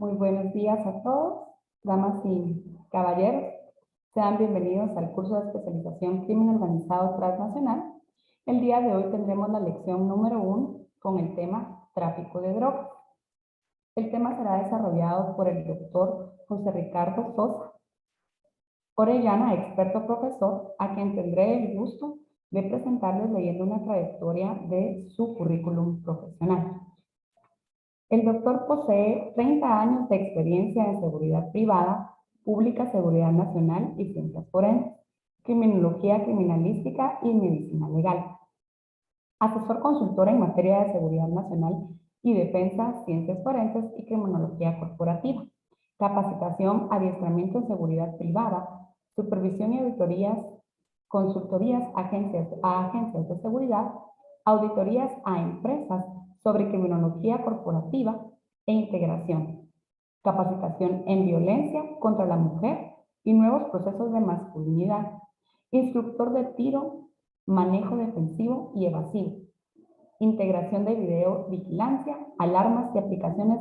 Muy buenos días a todos, damas y caballeros. Sean bienvenidos al curso de especialización Crimen Organizado Transnacional. El día de hoy tendremos la lección número 1 con el tema Tráfico de Drogas. El tema será desarrollado por el doctor José Ricardo Sosa Orellana, experto profesor, a quien tendré el gusto de presentarles leyendo una trayectoria de su currículum profesional. El doctor posee 30 años de experiencia en seguridad privada, pública, seguridad nacional y ciencias forenses, criminología criminalística y medicina legal. Asesor consultor en materia de seguridad nacional y defensa, ciencias forenses y criminología corporativa. Capacitación, adiestramiento en seguridad privada, supervisión y auditorías, consultorías a agencias de seguridad, auditorías a empresas sobre criminología corporativa e integración, capacitación en violencia contra la mujer y nuevos procesos de masculinidad, instructor de tiro, manejo defensivo y evasivo, integración de videovigilancia, alarmas y aplicaciones,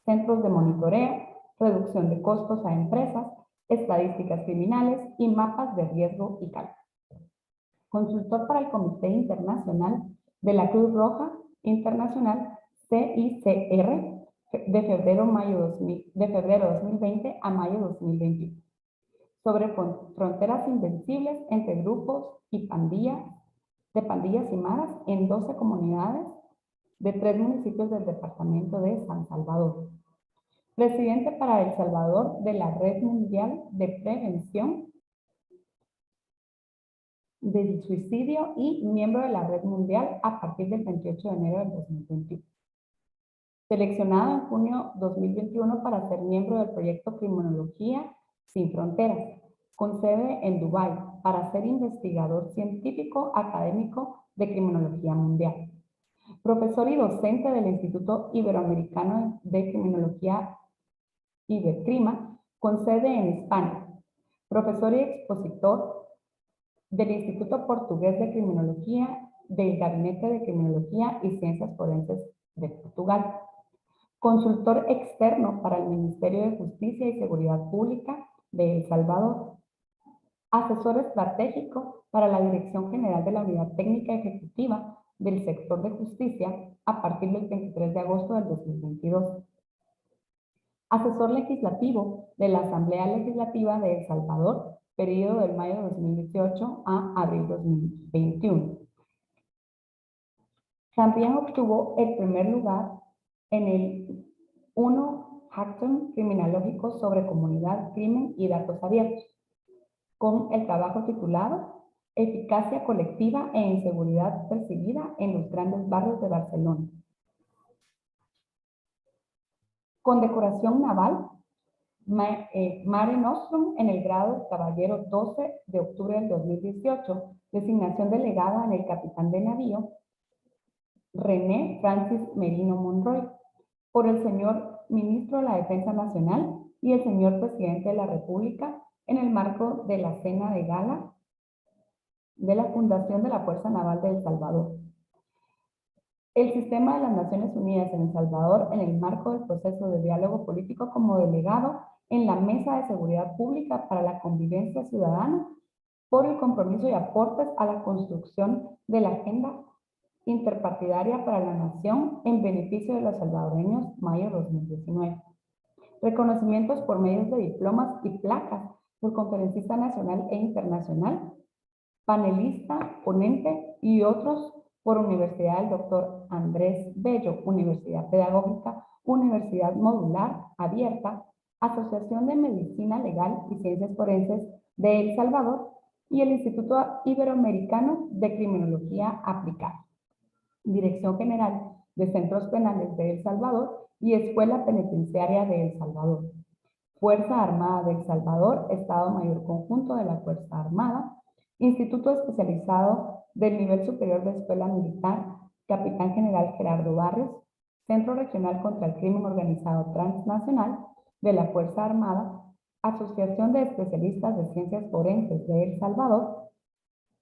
centros de monitoreo, reducción de costos a empresas, estadísticas criminales y mapas de riesgo y cálculo. Consultor para el Comité Internacional de la Cruz Roja Internacional, CICR, de febrero 2020 a mayo 2021, sobre fronteras invencibles entre grupos y pandillas y maras en 12 comunidades de 3 municipios del departamento de San Salvador. Presidente para El Salvador de la Red Mundial de Prevención del Suicidio y miembro de la Red Mundial a partir del 28 de enero del 2021. Seleccionado en junio 2021 para ser miembro del proyecto Criminología Sin Fronteras, con sede en Dubái, para ser investigador científico académico de Criminología Mundial. Profesor y docente del Instituto Iberoamericano de Criminología Ibercrima, con sede en España. Profesor y expositor del Instituto Portugués de Criminología, del Gabinete de Criminología y Ciencias Forenses de Portugal. Consultor externo para el Ministerio de Justicia y Seguridad Pública de El Salvador. Asesor estratégico para la Dirección General de la Unidad Técnica Ejecutiva del Sector de Justicia a partir del 23 de agosto del 2022. Asesor legislativo de la Asamblea Legislativa de El Salvador, periodo del mayo de 2018 a abril de 2021. También obtuvo el primer lugar en el 1 Hackathon Criminológico sobre Comunidad, Crimen y Datos Abiertos, con el trabajo titulado Eficacia Colectiva e Inseguridad Percibida en los Grandes Barrios de Barcelona. Condecoración naval Mare Nostrum en el grado Caballero 12 de octubre del 2018, designación delegada en el capitán de navío René Francis Merino Monroy, por el señor Ministro de la Defensa Nacional y el señor Presidente de la República en el marco de la cena de gala de la Fundación de la Fuerza Naval de El Salvador. El Sistema de las Naciones Unidas en El Salvador en el marco del proceso de diálogo político como delegado en la Mesa de Seguridad Pública para la Convivencia Ciudadana por el compromiso y aportes a la construcción de la agenda interpartidaria para la nación en beneficio de los salvadoreños, mayo 2019. Reconocimientos por medios de diplomas y placas por conferencista nacional e internacional, panelista, ponente y otros por Universidad del Dr. Andrés Bello, Universidad Pedagógica, Universidad Modular Abierta, Asociación de Medicina Legal y Ciencias Forenses de El Salvador y el Instituto Iberoamericano de Criminología Aplicada. Dirección General de Centros Penales de El Salvador y Escuela Penitenciaria de El Salvador. Fuerza Armada de El Salvador, Estado Mayor Conjunto de la Fuerza Armada, Instituto Especializado del Nivel Superior de Escuela Militar, Capitán General Gerardo Barrios, Centro Regional contra el Crimen Organizado Transnacional de la Fuerza Armada, Asociación de Especialistas de Ciencias Forenses de El Salvador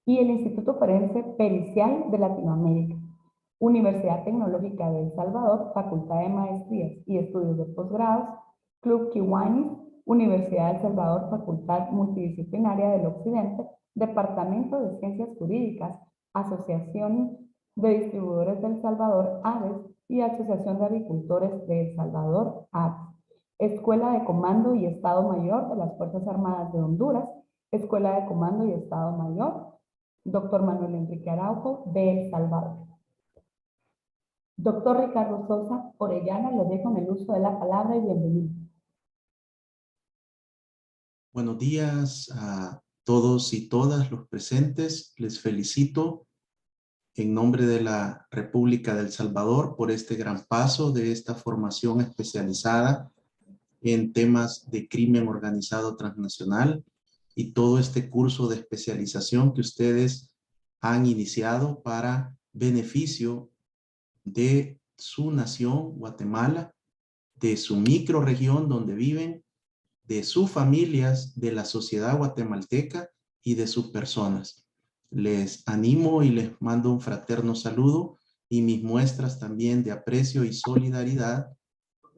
y el Instituto Forense Pericial de Latinoamérica, Universidad Tecnológica de El Salvador, Facultad de Maestrías y Estudios de Posgrados, Club Kiwanis, Universidad de El Salvador, Facultad Multidisciplinaria del Occidente, Departamento de Ciencias Jurídicas, Asociación de Distribuidores de El Salvador, ADES, y Asociación de Agricultores de El Salvador, ADES. Escuela de Comando y Estado Mayor de las Fuerzas Armadas de Honduras, Escuela de Comando y Estado Mayor, Dr. Manuel Enrique Araujo, de El Salvador. Doctor Ricardo Sosa Orellana, le dejo en el uso de la palabra y bienvenido. Buenos días a todos y todas los presentes. Les felicito en nombre de la República de El Salvador por este gran paso de esta formación especializada en temas de crimen organizado transnacional y todo este curso de especialización que ustedes han iniciado para beneficio de su nación, Guatemala, de su microrregión donde viven, de sus familias, de la sociedad guatemalteca y de sus personas. Les animo y les mando un fraterno saludo y mis muestras también de aprecio y solidaridad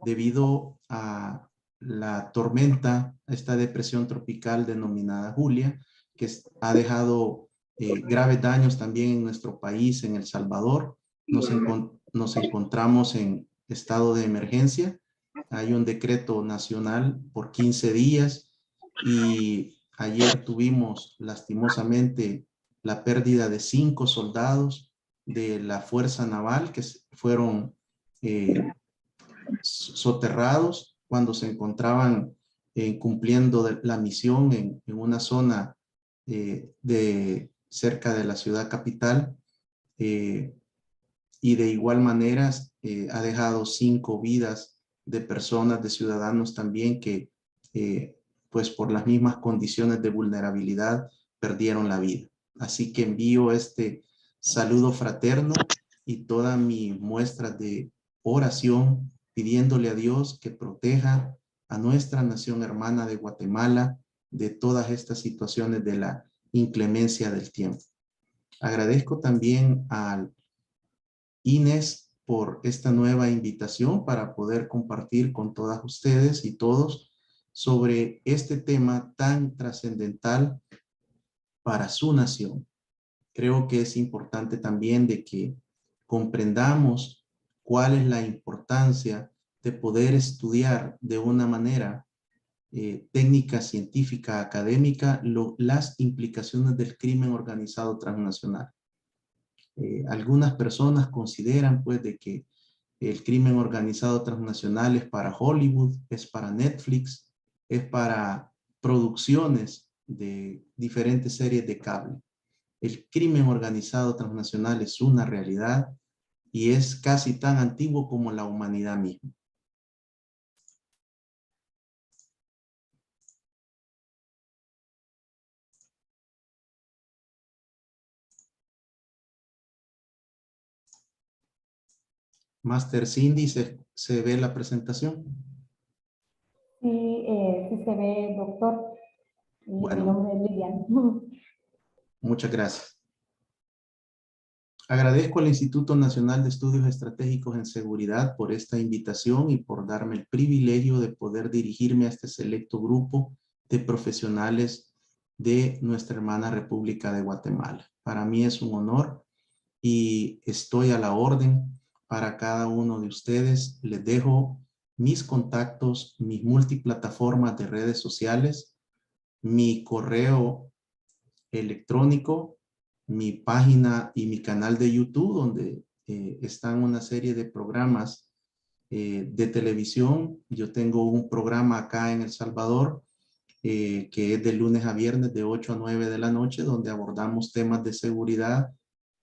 debido a la tormenta, esta depresión tropical denominada Julia, que ha dejado graves daños también en nuestro país, en El Salvador. Nos encontramos en estado de emergencia. Hay un decreto nacional por 15 días y ayer tuvimos lastimosamente la pérdida de 5 soldados de la Fuerza Naval que fueron soterrados cuando se encontraban cumpliendo la misión en una zona cerca de la ciudad capital. Y de igual manera ha dejado 5 vidas de personas, de ciudadanos también que pues por las mismas condiciones de vulnerabilidad perdieron la vida. Así que envío este saludo fraterno y toda mi muestra de oración pidiéndole a Dios que proteja a nuestra nación hermana de Guatemala de todas estas situaciones de la inclemencia del tiempo. Agradezco también al Inés por esta nueva invitación para poder compartir con todas ustedes y todos sobre este tema tan trascendental para su nación. Creo que es importante también de que comprendamos cuál es la importancia de poder estudiar de una manera técnica, científica, académica, las implicaciones del crimen organizado transnacional. Algunas personas consideran pues de que el crimen organizado transnacional es para Hollywood, es para Netflix, es para producciones de diferentes series de cable. El crimen organizado transnacional es una realidad y es casi tan antiguo como la humanidad misma. Master Cindy, ¿se ve la presentación? Sí, sí se ve, doctor. Mi Bueno, nombre es Lilian. muchas gracias. Agradezco al Instituto Nacional de Estudios Estratégicos en Seguridad por esta invitación y por darme el privilegio de poder dirigirme a este selecto grupo de profesionales de nuestra hermana República de Guatemala. Para mí es un honor y estoy a la orden para cada uno de ustedes. Les dejo mis contactos, mis multiplataformas de redes sociales, mi correo electrónico, mi página y mi canal de YouTube, donde están una serie de programas de televisión. Yo tengo un programa acá en El Salvador que es de lunes a viernes de 8 a 9 de la noche, donde abordamos temas de seguridad,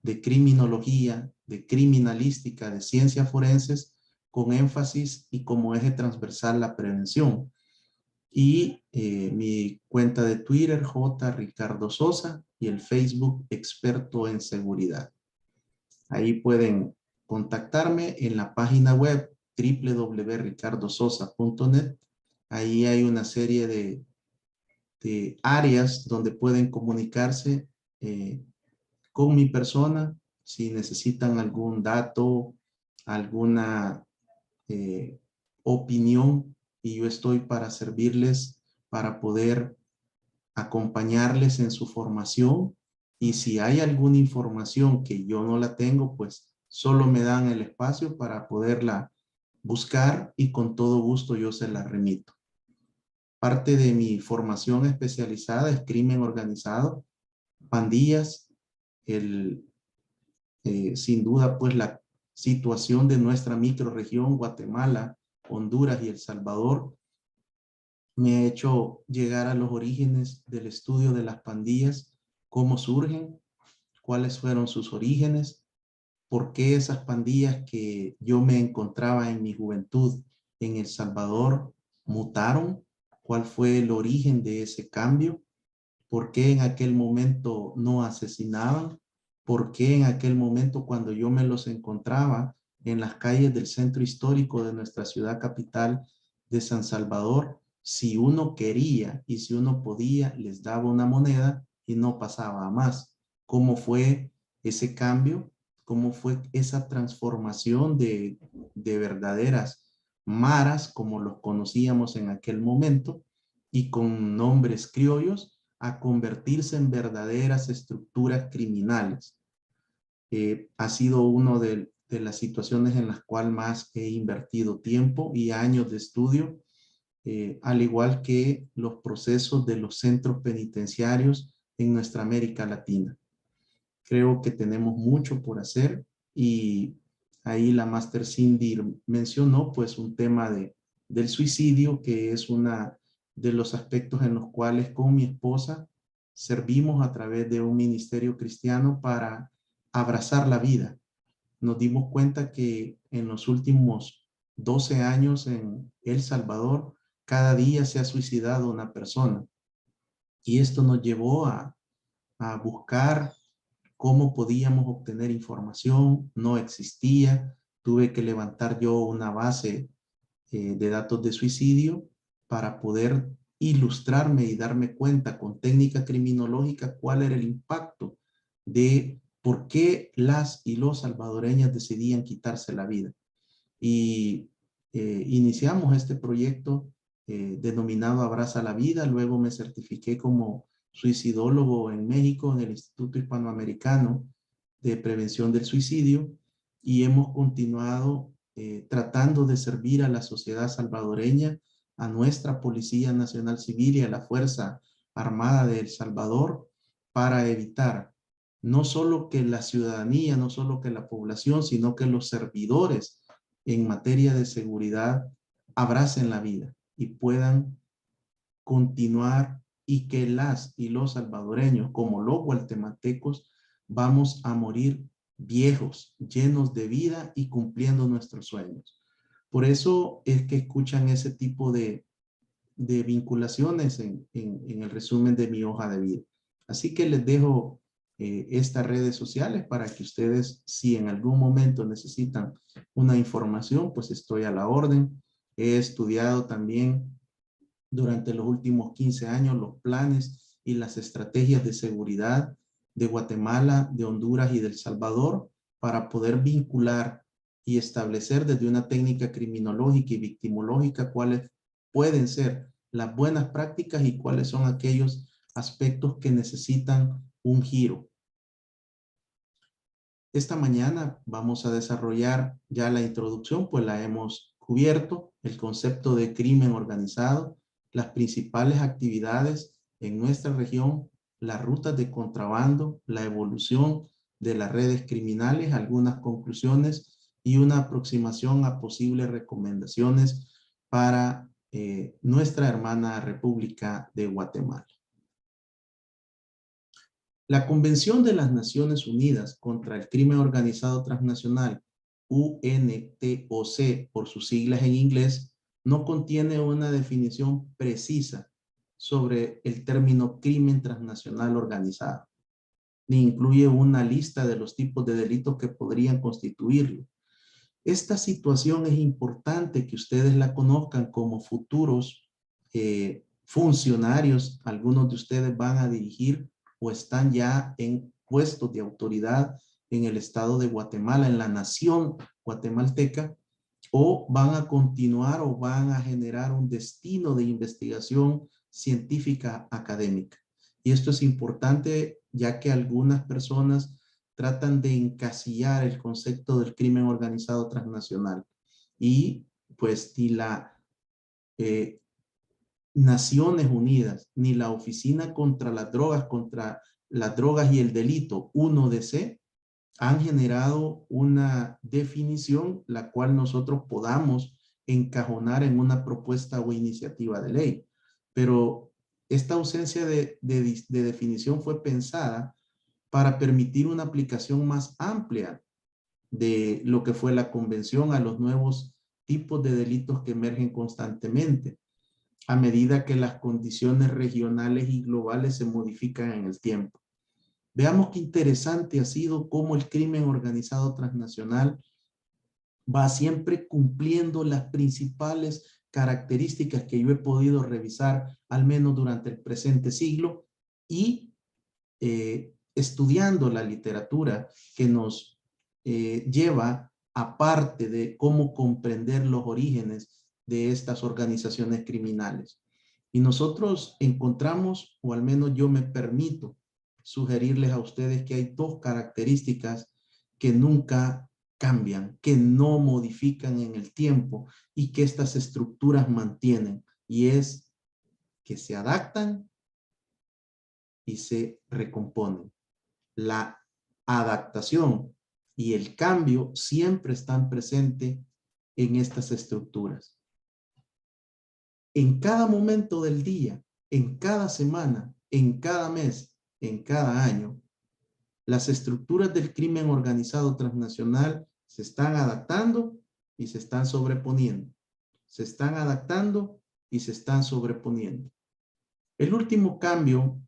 de criminología, de criminalística, de ciencias forenses, con énfasis y como eje transversal la prevención. Y mi cuenta de Twitter, J. Ricardo Sosa, y el Facebook Experto en Seguridad. Ahí pueden contactarme en la página web www.ricardososa.net. Ahí hay una serie de áreas donde pueden comunicarse con mi persona si necesitan algún dato, alguna opinión, y yo estoy para servirles, para poder acompañarles en su formación. Y si hay alguna información que yo no la tengo, pues solo me dan el espacio para poderla buscar y con todo gusto yo se la remito. Parte de mi formación especializada es crimen organizado, pandillas, sin duda pues la situación de nuestra microrregión, Guatemala, Honduras y El Salvador, me ha hecho llegar a los orígenes del estudio de las pandillas, cómo surgen, cuáles fueron sus orígenes, por qué esas pandillas que yo me encontraba en mi juventud en El Salvador mutaron, cuál fue el origen de ese cambio, por qué en aquel momento no asesinaban, por qué en aquel momento cuando yo me los encontraba en las calles del centro histórico de nuestra ciudad capital de San Salvador, si uno quería y si uno podía, les daba una moneda y no pasaba a más. ¿Cómo fue ese cambio? ¿Cómo fue esa transformación de verdaderas maras, como los conocíamos en aquel momento, y con nombres criollos, a convertirse en verdaderas estructuras criminales? Ha sido una de las situaciones en las cuales más he invertido tiempo y años de estudio, al igual que los procesos de los centros penitenciarios en nuestra América Latina. Creo que tenemos mucho por hacer, y ahí la Máster Cindy mencionó pues un tema del suicidio, que es una de los aspectos en los cuales con mi esposa servimos a través de un ministerio cristiano para abrazar la vida. Nos dimos cuenta que en los últimos 12 años en El Salvador, cada día se ha suicidado una persona, y esto nos llevó a buscar cómo podíamos obtener información. No existía. Tuve que levantar yo una base de datos de suicidio para poder ilustrarme y darme cuenta con técnica criminológica cuál era el impacto de por qué las y los salvadoreños decidían quitarse la vida. Y iniciamos este proyecto denominado Abraza la Vida. Luego me certifiqué como suicidólogo en México, en el Instituto Hispanoamericano de Prevención del Suicidio, y hemos continuado tratando de servir a la sociedad salvadoreña, a nuestra Policía Nacional Civil y a la Fuerza Armada de El Salvador, para evitar no solo que la ciudadanía, no solo que la población, sino que los servidores en materia de seguridad abracen la vida y puedan continuar, y que las y los salvadoreños, como los guatemaltecos, vamos a morir viejos, llenos de vida y cumpliendo nuestros sueños. Por eso es que escuchan ese tipo de vinculaciones en el resumen de mi hoja de vida. Así que les dejo estas redes sociales para que ustedes, si en algún momento necesitan una información, pues estoy a la orden. He estudiado también durante los últimos 15 años los planes y las estrategias de seguridad de Guatemala, de Honduras y de El Salvador, para poder vincular y establecer desde una técnica criminológica y victimológica cuáles pueden ser las buenas prácticas y cuáles son aquellos aspectos que necesitan un giro. Esta mañana vamos a desarrollar ya la introducción, pues la hemos cubierto, el concepto de crimen organizado, las principales actividades en nuestra región, las rutas de contrabando, la evolución de las redes criminales, algunas conclusiones y una aproximación a posibles recomendaciones para nuestra hermana República de Guatemala. La Convención de las Naciones Unidas contra el Crimen Organizado Transnacional, UNTOC por sus siglas en inglés, no contiene una definición precisa sobre el término crimen transnacional organizado, ni incluye una lista de los tipos de delitos que podrían constituirlo. Esta situación es importante que ustedes la conozcan como futuros funcionarios. Algunos de ustedes van a dirigir o están ya en puestos de autoridad en el estado de Guatemala, en la nación guatemalteca, o van a continuar o van a generar un destino de investigación científica académica. Y esto es importante ya que algunas personas tratan de encasillar el concepto del crimen organizado transnacional. Y pues ni la Naciones Unidas, ni la Oficina contra las Drogas y el Delito, 1DC, han generado una definición la cual nosotros podamos encajonar en una propuesta o iniciativa de ley. Pero esta ausencia de definición fue pensada para permitir una aplicación más amplia de lo que fue la convención a los nuevos tipos de delitos que emergen constantemente a medida que las condiciones regionales y globales se modifican en el tiempo. Veamos qué interesante ha sido cómo el crimen organizado transnacional va siempre cumpliendo las principales características que yo he podido revisar, al menos durante el presente siglo, y estudiando la literatura que nos lleva aparte de cómo comprender los orígenes de estas organizaciones criminales. Y nosotros encontramos, o al menos yo me permito sugerirles a ustedes que hay dos características que nunca cambian, que no modifican en el tiempo y que estas estructuras mantienen, y es que se adaptan y se recomponen. La adaptación y el cambio siempre están presentes en estas estructuras. En cada momento del día, en cada semana, en cada mes, en cada año, las estructuras del crimen organizado transnacional se están adaptando y se están sobreponiendo. Se están adaptando y se están sobreponiendo. El último cambio,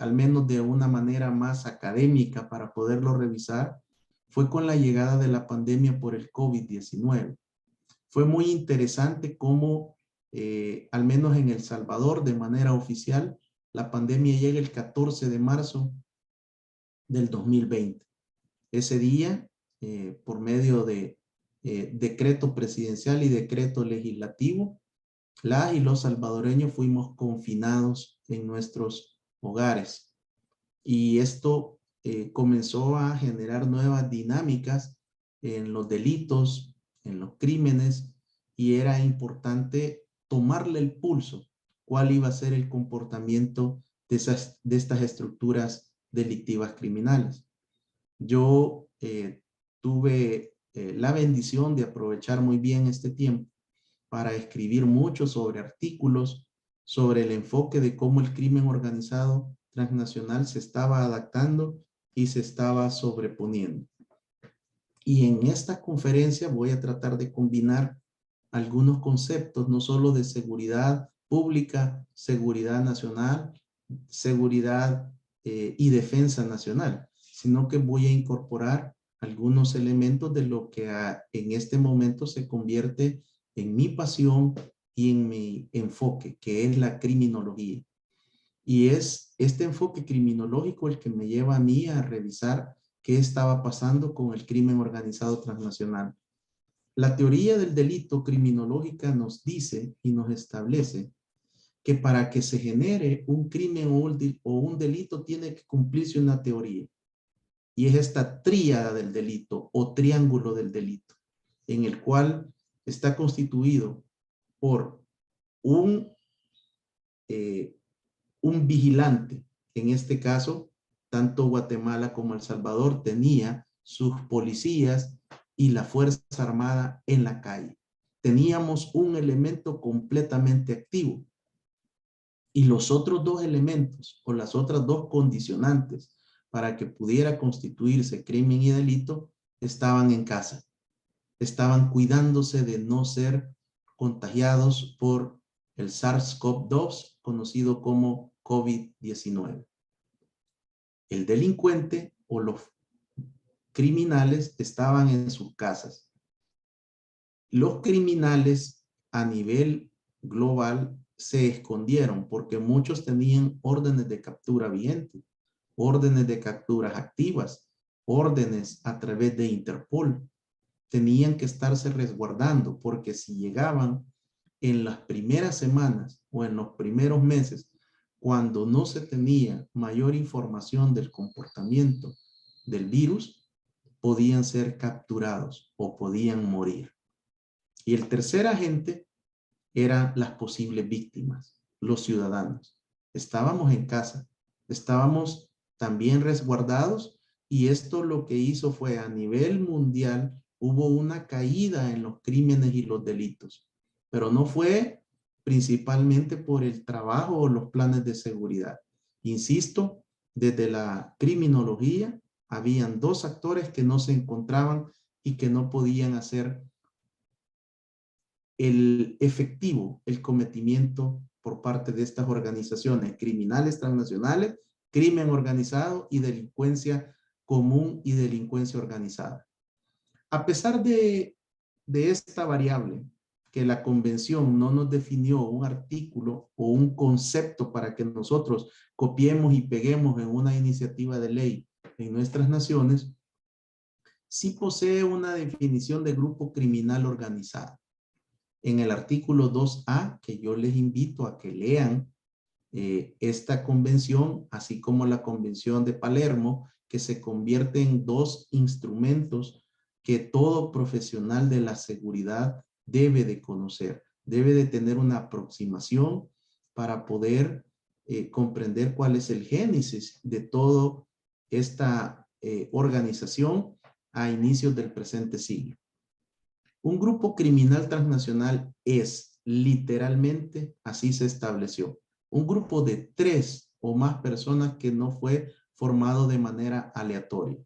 al menos de una manera más académica para poderlo revisar, fue con la llegada de la pandemia por el COVID-19. Fue muy interesante cómo, al menos en El Salvador, de manera oficial, la pandemia llega el 14 de marzo del 2020. Ese día, por medio de decreto presidencial y decreto legislativo, las y los salvadoreños fuimos confinados en nuestros hogares. Y esto comenzó a generar nuevas dinámicas en los delitos, en los crímenes, y era importante tomarle el pulso, cuál iba a ser el comportamiento de estas estructuras delictivas criminales. Yo tuve la bendición de aprovechar muy bien este tiempo para escribir mucho sobre artículos, sobre el enfoque de cómo el crimen organizado transnacional se estaba adaptando y se estaba sobreponiendo. Y en esta conferencia voy a tratar de combinar algunos conceptos, no solo de seguridad pública, seguridad nacional, seguridad y defensa nacional, sino que voy a incorporar algunos elementos de lo que en este momento se convierte en mi pasión y en mi enfoque, que es la criminología. Y es este enfoque criminológico el que me lleva a mí a revisar qué estaba pasando con el crimen organizado transnacional. La teoría del delito criminológica nos dice y nos establece que para que se genere un crimen o un delito tiene que cumplirse una teoría. Y es esta tríada del delito o triángulo del delito, en el cual está constituido por un vigilante. En este caso, tanto Guatemala como El Salvador tenía sus policías y la Fuerza Armada en la calle. Teníamos un elemento completamente activo. Y los otros dos elementos o las otras dos condicionantes para que pudiera constituirse crimen y delito estaban en casa. Estaban cuidándose de no ser contagiados por el SARS-CoV-2, conocido como COVID-19. El delincuente o los criminales estaban en sus casas. Los criminales a nivel global se escondieron porque muchos tenían órdenes de captura vigentes, órdenes de capturas activas, órdenes a través de Interpol. Tenían que estarse resguardando porque si llegaban en las primeras semanas o en los primeros meses, cuando no se tenía mayor información del comportamiento del virus, podían ser capturados o podían morir. Y el tercer agente eran las posibles víctimas, los ciudadanos. Estábamos en casa, estábamos también resguardados y esto lo que hizo fue a nivel mundial hubo una caída en los crímenes y los delitos, pero no fue principalmente por el trabajo o los planes de seguridad. Insisto, desde la criminología habían dos actores que no se encontraban y que no podían hacer el efectivo, el cometimiento por parte de estas organizaciones criminales transnacionales, crimen organizado y delincuencia común y delincuencia organizada. A pesar de esta variable, que la convención no nos definió un artículo o un concepto para que nosotros copiemos y peguemos en una iniciativa de ley en nuestras naciones, sí posee una definición de grupo criminal organizado. En el artículo 2A, que yo les invito a que lean esta convención, así como la Convención de Palermo, que se convierte en dos instrumentos que todo profesional de la seguridad debe de conocer, debe de tener una aproximación para poder comprender cuál es el génesis de toda esta organización a inicios del presente siglo. Un grupo criminal transnacional es literalmente, así se estableció, un grupo de 3 o más personas que no fue formado de manera aleatoria.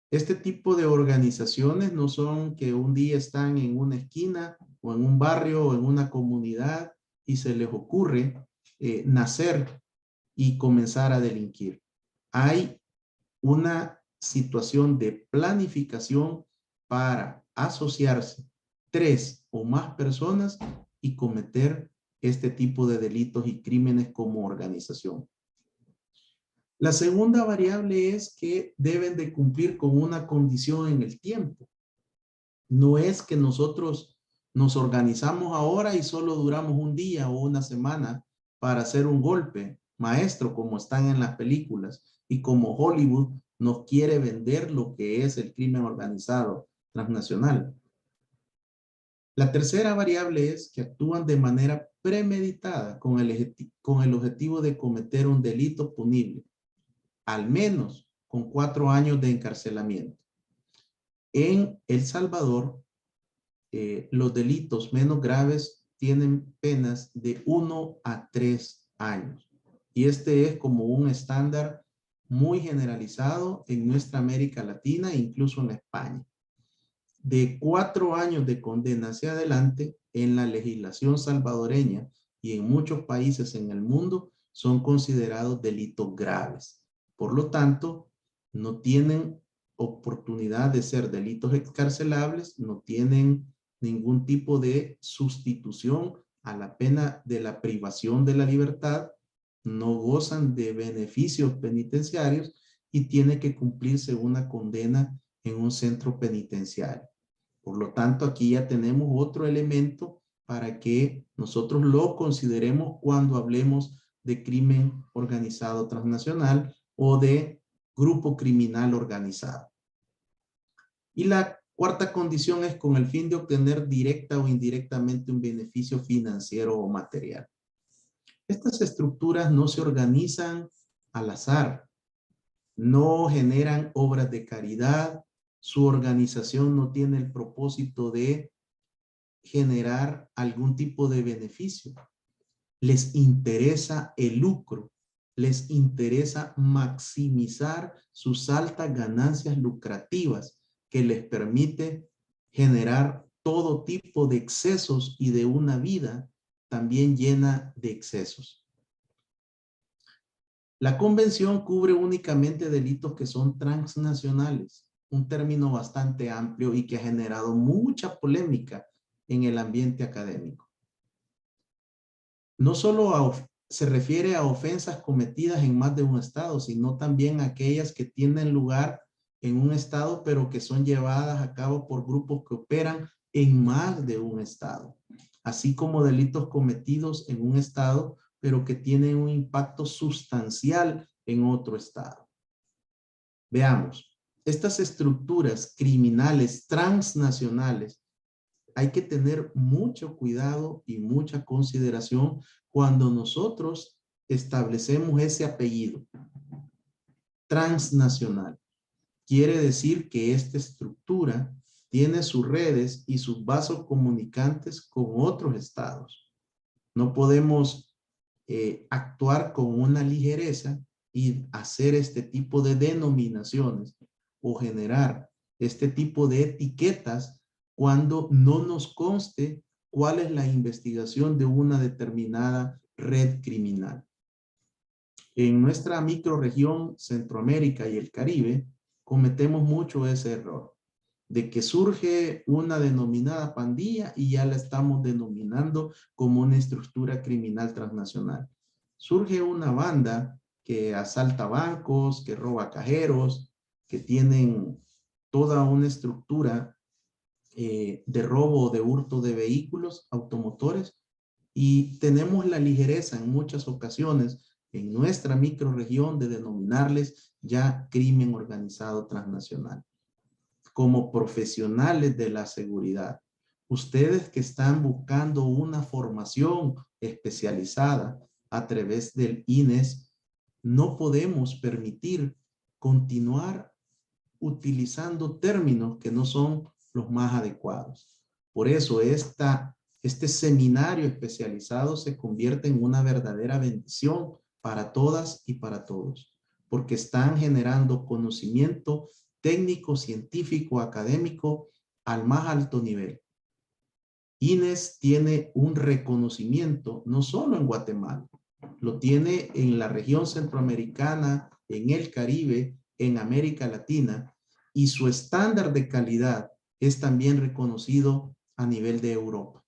Este tipo de organizaciones no son que un día están en una esquina o en un barrio o en una comunidad y se les ocurre nacer y comenzar a delinquir. Hay una situación de planificación para asociarse 3 o más personas y cometer este tipo de delitos y crímenes como organización. La segunda variable es que deben de cumplir con una condición en el tiempo. No es que nosotros nos organizamos ahora y solo duramos un día o una semana para hacer un golpe maestro como están en las películas y como Hollywood nos quiere vender lo que es el crimen organizado transnacional. La tercera variable es que actúan de manera premeditada con el objetivo de cometer un delito punible, al menos con 4 años de encarcelamiento. En El Salvador, los delitos menos graves tienen penas de 1 a 3 años. Y este es como un estándar muy generalizado en nuestra América Latina e incluso en España. De 4 años de condena hacia adelante, en la legislación salvadoreña y en muchos países en el mundo, son considerados delitos graves. Por lo tanto, no tienen oportunidad de ser delitos excarcelables, no tienen ningún tipo de sustitución a la pena de la privación de la libertad, no gozan de beneficios penitenciarios y tiene que cumplirse una condena en un centro penitenciario. Por lo tanto, aquí ya tenemos otro elemento para que nosotros lo consideremos cuando hablemos de crimen organizado transnacional o de grupo criminal organizado. Y la cuarta condición es con el fin de obtener directa o indirectamente un beneficio financiero o material. Estas estructuras no se organizan al azar, no generan obras de caridad, su organización no tiene el propósito de generar algún tipo de beneficio. Les interesa el lucro, les interesa maximizar sus altas ganancias lucrativas que les permite generar todo tipo de excesos y de una vida también llena de excesos. La convención cubre únicamente delitos que son transnacionales, un término bastante amplio y que ha generado mucha polémica en el ambiente académico. No solo se refiere a ofensas cometidas en más de un estado, sino también aquellas que tienen lugar en un estado, pero que son llevadas a cabo por grupos que operan en más de un estado, así como delitos cometidos en un estado, pero que tienen un impacto sustancial en otro estado. Veamos, estas estructuras criminales transnacionales hay que tener mucho cuidado y mucha consideración cuando nosotros establecemos ese apellido transnacional. Quiere decir que esta estructura tiene sus redes y sus vasos comunicantes con otros estados. No podemos actuar con una ligereza y hacer este tipo de denominaciones o generar este tipo de etiquetas cuando no nos conste cuál es la investigación de una determinada red criminal. En nuestra microrregión Centroamérica y el Caribe cometemos mucho ese error de que surge una denominada pandilla y ya la estamos denominando como una estructura criminal transnacional. Surge una banda que asalta bancos, que roba cajeros, que tienen toda una estructura de robo o de hurto de vehículos automotores, y tenemos la ligereza en muchas ocasiones en nuestra microrregión de denominarles ya crimen organizado transnacional. Como profesionales de la seguridad, ustedes que están buscando una formación especializada a través del INES, no podemos permitir continuar utilizando términos que no son los más adecuados. Por eso este seminario especializado se convierte en una verdadera bendición para todas y para todos, porque están generando conocimiento técnico, científico, académico al más alto nivel. INES tiene un reconocimiento no solo en Guatemala, lo tiene en la región centroamericana, en el Caribe, en América Latina, y su estándar de calidad es también reconocido a nivel de Europa.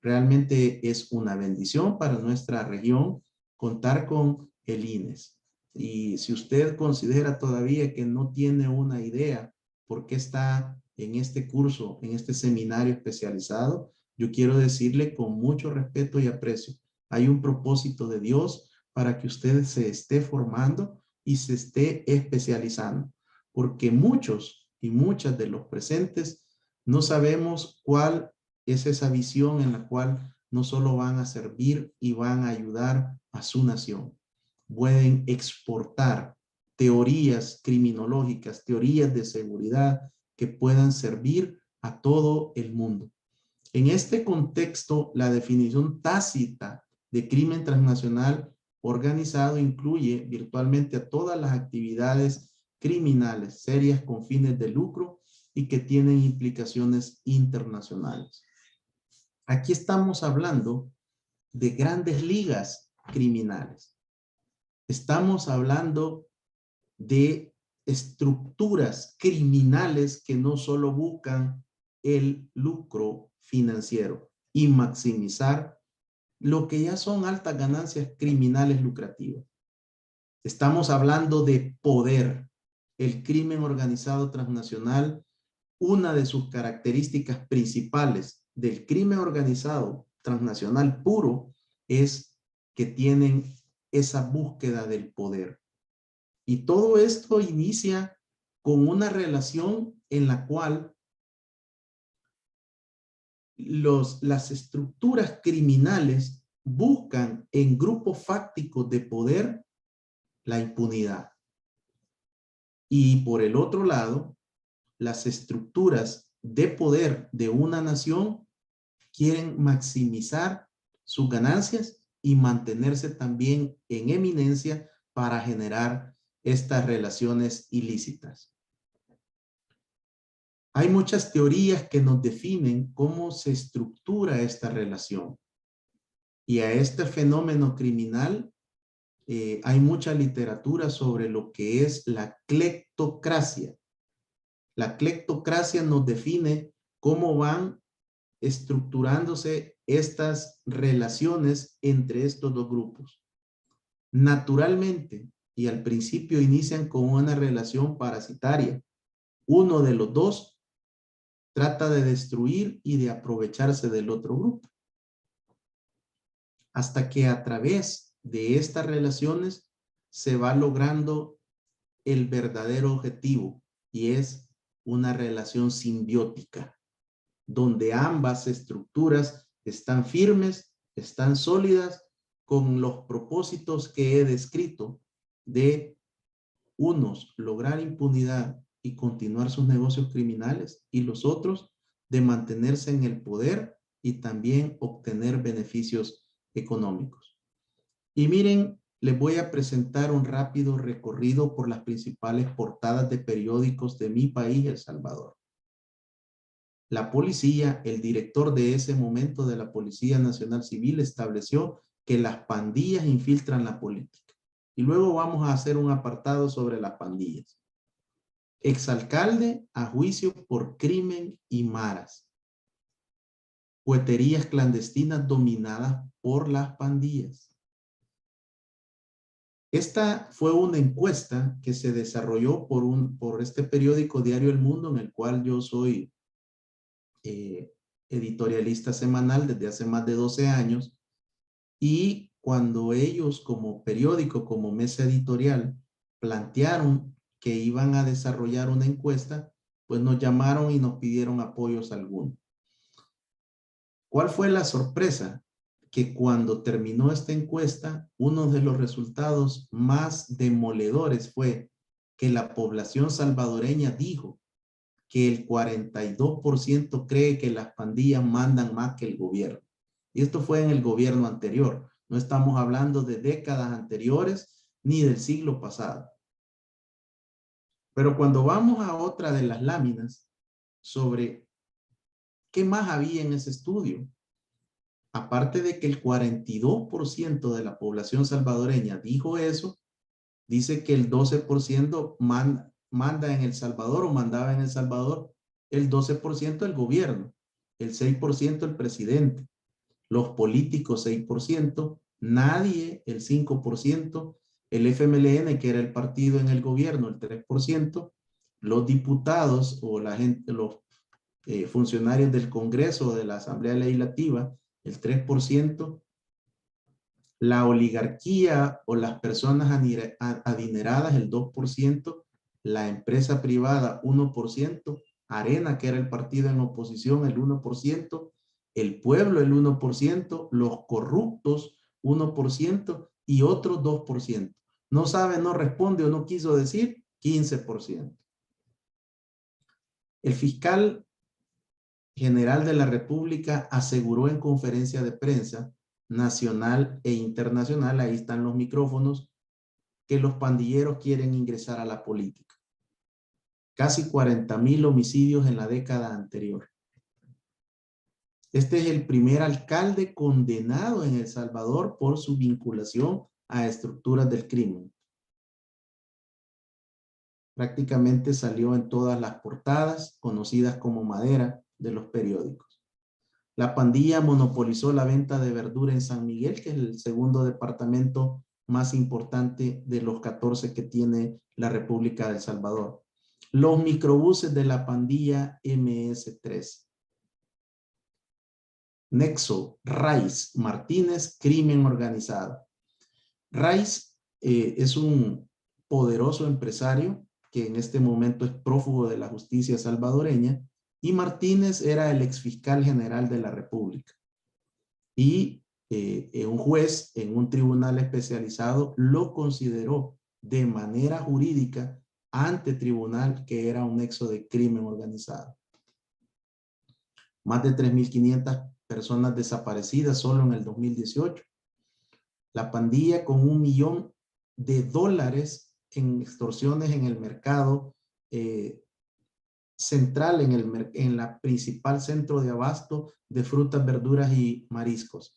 Realmente es una bendición para nuestra región contar con el INES. Y si usted considera todavía que no tiene una idea por qué está en este curso, en este seminario especializado, yo quiero decirle con mucho respeto y aprecio, hay un propósito de Dios para que usted se esté formando y se esté especializando, porque muchos y muchas de los presentes no sabemos cuál es esa visión en la cual no solo van a servir y van a ayudar a su nación, pueden exportar teorías criminológicas, teorías de seguridad que puedan servir a todo el mundo. En este contexto, la definición tácita de crimen transnacional organizado incluye virtualmente a todas las actividades criminales serias con fines de lucro y que tienen implicaciones internacionales. Aquí estamos hablando de grandes ligas criminales. Estamos hablando de estructuras criminales que no solo buscan el lucro financiero y maximizar lo que ya son altas ganancias criminales lucrativas. Estamos hablando de poder. El crimen organizado transnacional, una de sus características principales del crimen organizado transnacional puro es que tienen esa búsqueda del poder. Y todo esto inicia con una relación en la cual las estructuras criminales buscan en grupos fácticos de poder la impunidad. Y por el otro lado, las estructuras de poder de una nación quieren maximizar sus ganancias y mantenerse también en eminencia para generar estas relaciones ilícitas. Hay muchas teorías que nos definen cómo se estructura esta relación. Y a este fenómeno criminal hay mucha literatura sobre lo que es la cleptocracia. La cleptocracia nos define cómo van estructurándose estas relaciones entre estos dos grupos. Naturalmente, y al principio inician con una relación parasitaria. Uno de los dos trata de destruir y de aprovecharse del otro grupo. Hasta que a través de estas relaciones se va logrando el verdadero objetivo, y es una relación simbiótica, donde ambas estructuras están firmes, están sólidas, con los propósitos que he descrito de unos lograr impunidad y continuar sus negocios criminales, y los otros de mantenerse en el poder y también obtener beneficios económicos. Y miren, les voy a presentar un rápido recorrido por las principales portadas de periódicos de mi país, El Salvador. La policía, el director de ese momento de la Policía Nacional Civil, estableció que las pandillas infiltran la política. Y luego vamos a hacer un apartado sobre las pandillas. Exalcalde a juicio por crimen y maras. Cueterías clandestinas dominadas por las pandillas. Esta fue una encuesta que se desarrolló por este periódico Diario El Mundo, en el cual yo soy editorialista semanal desde hace más de 12 años. Y cuando ellos, como periódico, como mesa editorial, plantearon que iban a desarrollar una encuesta, pues nos llamaron y nos pidieron apoyos algunos. ¿Cuál fue la sorpresa? Que cuando terminó esta encuesta, uno de los resultados más demoledores fue que la población salvadoreña dijo que el 42% cree que las pandillas mandan más que el gobierno. Y esto fue en el gobierno anterior. No estamos hablando de décadas anteriores ni del siglo pasado. Pero cuando vamos a otra de las láminas sobre qué más había en ese estudio, aparte de que el 42% de la población salvadoreña dijo eso, dice que el 12% manda en El Salvador, o mandaba en El Salvador, el 12% el gobierno, el 6% el presidente, los políticos 6%, nadie el 5%, el FMLN, que era el partido en el gobierno, el 3%, los diputados o la gente, los funcionarios del Congreso o de la Asamblea Legislativa, el 3%, la oligarquía o las personas adineradas, el 2%, la empresa privada, 1%, Arena, que era el partido en oposición, el 1%, el pueblo, el 1%, los corruptos, 1%, y otros 2%. No sabe, no responde o no quiso decir, 15%. El fiscal general de la República aseguró en conferencia de prensa nacional e internacional, ahí están los micrófonos, que los pandilleros quieren ingresar a la política. Casi 40,000 homicidios en la década anterior. Este es el primer alcalde condenado en El Salvador por su vinculación a estructuras del crimen. Prácticamente salió en todas las portadas conocidas como madera de los periódicos. La pandilla monopolizó la venta de verdura en San Miguel, que es el segundo departamento más importante de los 14 que tiene la República de El Salvador. Los microbuses de la pandilla MS-3. Nexo, Raiz, Martínez, crimen organizado. Raiz es un poderoso empresario que en este momento es prófugo de la justicia salvadoreña, y Martínez era el exfiscal general de la República. Y un juez en un tribunal especializado lo consideró de manera jurídica ante tribunal que era un nexo de crimen organizado. Más de 3,500 personas desaparecidas solo en el 2018. La pandilla con $1 millón en extorsiones en el mercado central, en la principal centro de abasto de frutas, verduras y mariscos.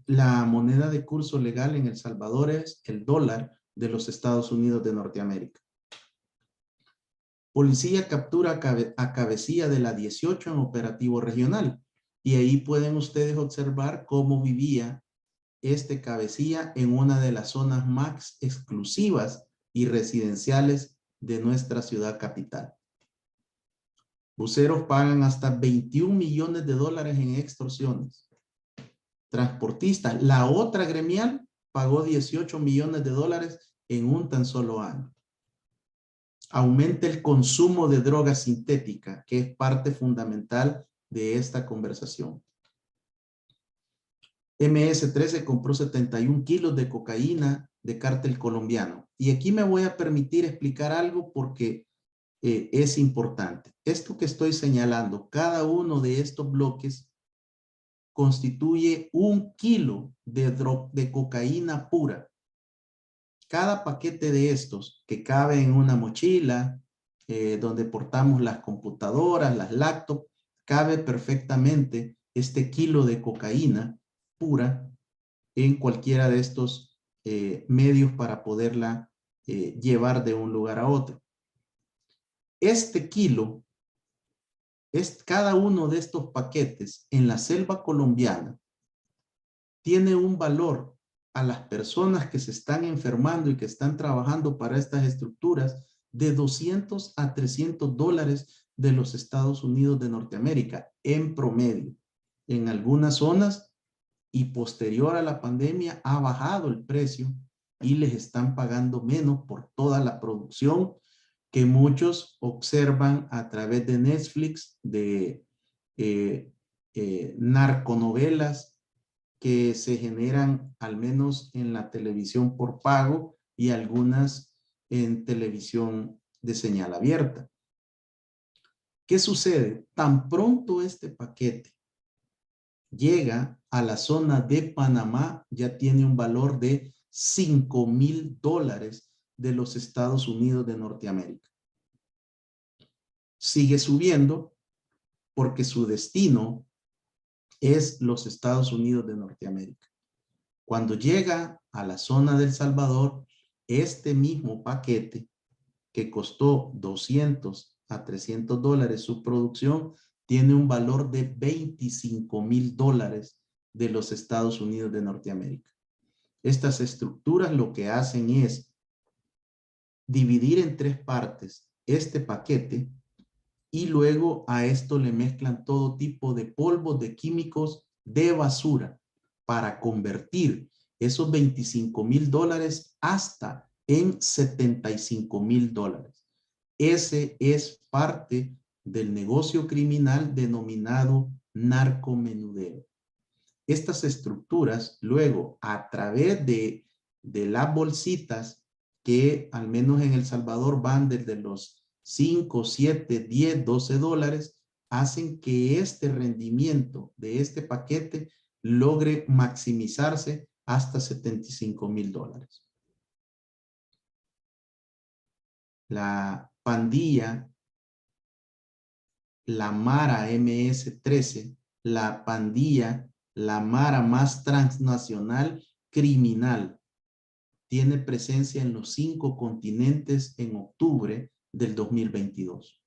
La moneda de curso legal en El Salvador es el dólar de los Estados Unidos de Norteamérica. Policía captura a cabecilla de la 18 en operativo regional. Y ahí pueden ustedes observar cómo vivía este cabecilla en una de las zonas más exclusivas y residenciales de nuestra ciudad capital. Buceros pagan hasta 21 millones de dólares en extorsiones. Transportistas, la otra gremial, pagó 18 millones de dólares en un tan solo año. Aumenta el consumo de droga sintética, que es parte fundamental de esta conversación. MS-13 compró 71 kilos de cocaína de cártel colombiano. Y aquí me voy a permitir explicar algo porque es importante. Esto que estoy señalando, cada uno de estos bloques constituye 1 kilo de cocaína pura. Cada paquete de estos que cabe en una mochila, donde portamos las computadoras, las laptops, cabe perfectamente este kilo de cocaína pura en cualquiera de estos medios para poderla llevar de un lugar a otro. Este kilo, cada uno de estos paquetes en la selva colombiana tiene un valor a las personas que se están enfermando y que están trabajando para estas estructuras de 200 a 300 dólares de los Estados Unidos de Norteamérica en promedio. En algunas zonas y posterior a la pandemia ha bajado el precio y les están pagando menos por toda la producción que muchos observan a través de Netflix, de narconovelas que se generan al menos en la televisión por pago y algunas en televisión de señal abierta. ¿Qué sucede? Tan pronto este paquete llega a la zona de Panamá, ya tiene un valor de $5,000 de los Estados Unidos de Norteamérica. Sigue subiendo porque su destino es los Estados Unidos de Norteamérica. Cuando llega a la zona del Salvador, este mismo paquete que costó 200 a 300 dólares su producción, tiene un valor de $25,000 de los Estados Unidos de Norteamérica. Estas estructuras lo que hacen es dividir en 3 partes este paquete y luego a esto le mezclan todo tipo de polvos, de químicos, de basura para convertir esos $25,000 hasta en $75,000. Ese es parte del negocio criminal denominado narcomenudeo. Estas estructuras luego a través de las bolsitas que al menos en El Salvador van desde los 5, 7, 10, 12 dólares, hacen que este rendimiento de este paquete logre maximizarse hasta $75,000. La pandilla, la Mara MS-13, la pandilla, la Mara más transnacional criminal, tiene presencia en los 5 continentes en octubre del 2022.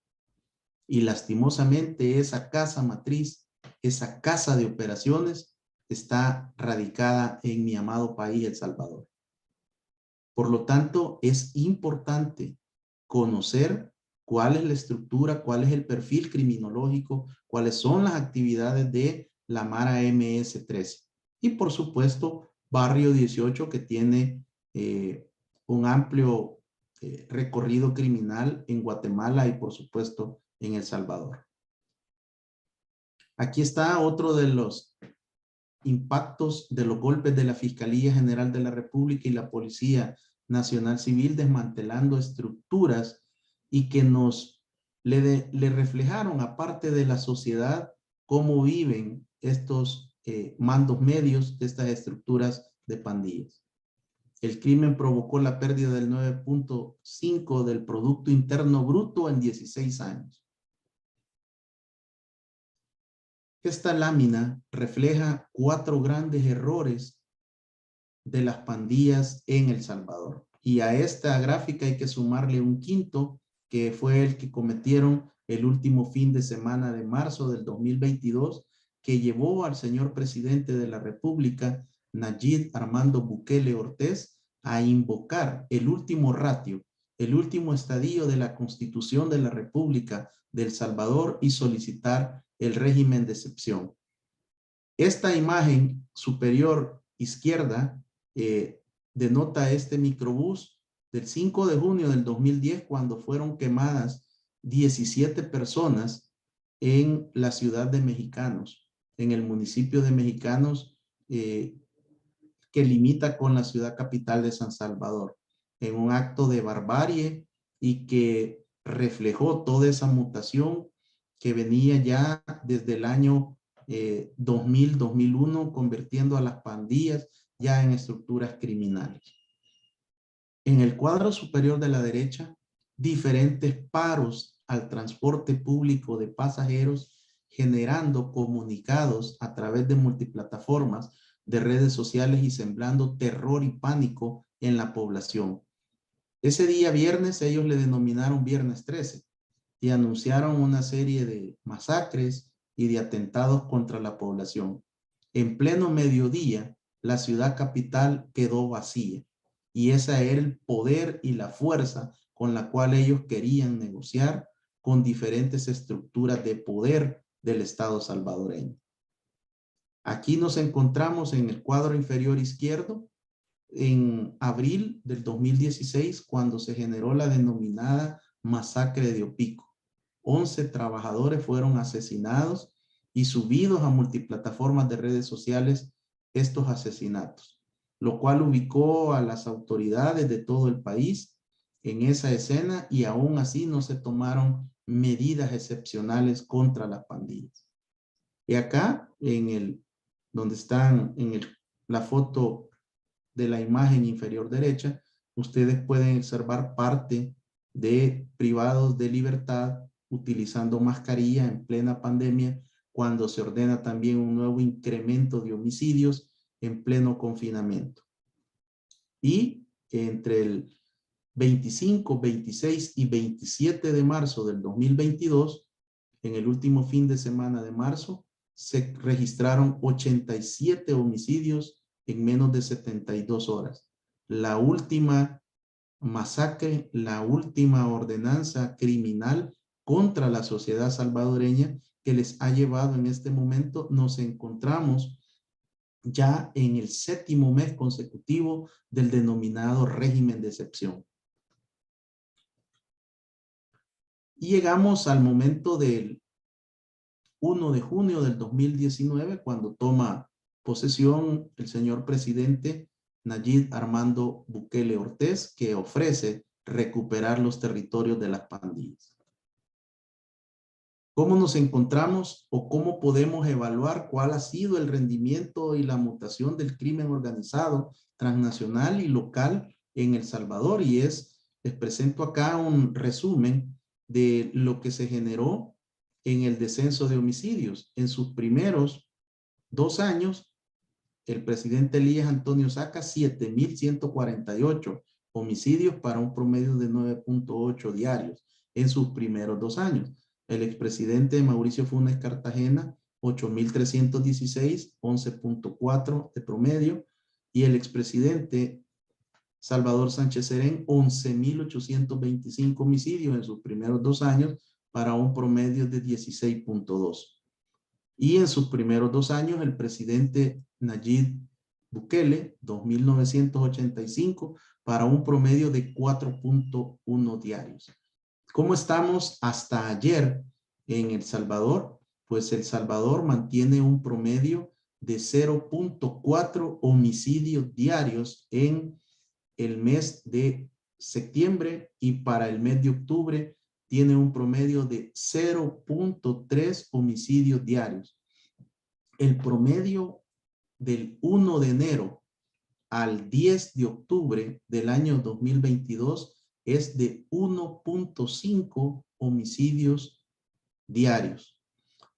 Y lastimosamente esa casa matriz, esa casa de operaciones está radicada en mi amado país, El Salvador. Por lo tanto, es importante conocer cuál es la estructura, cuál es el perfil criminológico, cuáles son las actividades de la Mara MS-13. Y por supuesto, Barrio 18, que tiene un amplio recorrido criminal en Guatemala y por supuesto en El Salvador. Aquí está otro de los impactos de los golpes de la Fiscalía General de la República y la Policía Nacional Civil desmantelando estructuras y que le reflejaron a parte de la sociedad cómo viven estos mandos medios de estas estructuras de pandillas. El crimen provocó la pérdida del 9.5 del Producto Interno Bruto en 16 años. Esta lámina refleja 4 grandes errores de las pandillas en El Salvador. Y a esta gráfica hay que sumarle un quinto, que fue el que cometieron el último fin de semana de marzo del 2022, que llevó al señor presidente de la República Nayib Armando Bukele Ortiz a invocar el último ratio, el último estadio de la Constitución de la República de El Salvador y solicitar el régimen de excepción. Esta imagen superior izquierda denota este microbús del 5 de junio del 2010 cuando fueron quemadas 17 personas en la ciudad de Mexicanos, en el municipio de Mexicanos que limita con la ciudad capital de San Salvador, en un acto de barbarie y que reflejó toda esa mutación que venía ya desde el año 2000-2001, convirtiendo a las pandillas ya en estructuras criminales. En el cuadro superior de la derecha, diferentes paros al transporte público de pasajeros, generando comunicados a través de multiplataformas de redes sociales y sembrando terror y pánico en la población. Ese día viernes ellos le denominaron Viernes 13 y anunciaron una serie de masacres y de atentados contra la población. En pleno mediodía, la ciudad capital quedó vacía y ese era el poder y la fuerza con la cual ellos querían negociar con diferentes estructuras de poder del Estado salvadoreño. Aquí nos encontramos en el cuadro inferior izquierdo, en abril del 2016, cuando se generó la denominada masacre de Opico. 11 trabajadores fueron asesinados y subidos a multiplataformas de redes sociales estos asesinatos, lo cual ubicó a las autoridades de todo el país en esa escena y aún así no se tomaron medidas excepcionales contra las pandillas. Y acá, donde están en la foto de la imagen inferior derecha, ustedes pueden observar parte de privados de libertad utilizando mascarilla en plena pandemia, cuando se ordena también un nuevo incremento de homicidios en pleno confinamiento. Y entre el 25, 26 y 27 de marzo del 2022, en el último fin de semana de marzo, se registraron 87 homicidios en menos de 72 horas. La última masacre, la última ordenanza criminal contra la sociedad salvadoreña que les ha llevado en este momento. Nos encontramos ya en el 7º mes consecutivo del denominado régimen de excepción. Y llegamos al momento del 1 de junio del 2019, cuando toma posesión el señor presidente Nayib Armando Bukele Ortiz, que ofrece recuperar los territorios de las pandillas. ¿Cómo nos encontramos o cómo podemos evaluar cuál ha sido el rendimiento y la mutación del crimen organizado transnacional y local en El Salvador? Y les presento acá un resumen de lo que se generó en el descenso de homicidios. En sus primeros 2 años, el presidente Elías Antonio saca 7,148 homicidios para un promedio de 9.8 diarios en sus primeros 2 años. El expresidente Mauricio Funes Cartagena, 8,316, 11.4 de promedio. Y el expresidente Salvador Sánchez Serén, 11,825 homicidios en sus primeros 2 años para un promedio de 16.2. Y en sus primeros 2 años, el presidente Nayib Bukele, 2,985 para un promedio de 4.1 diarios. ¿Cómo estamos hasta ayer en El Salvador? Pues El Salvador mantiene un promedio de 0.4 homicidios diarios en el mes de septiembre, y para el mes de octubre tiene un promedio de 0.3 homicidios diarios. El promedio del 1 de enero al 10 de octubre del año 2022 es de 1.5 homicidios diarios,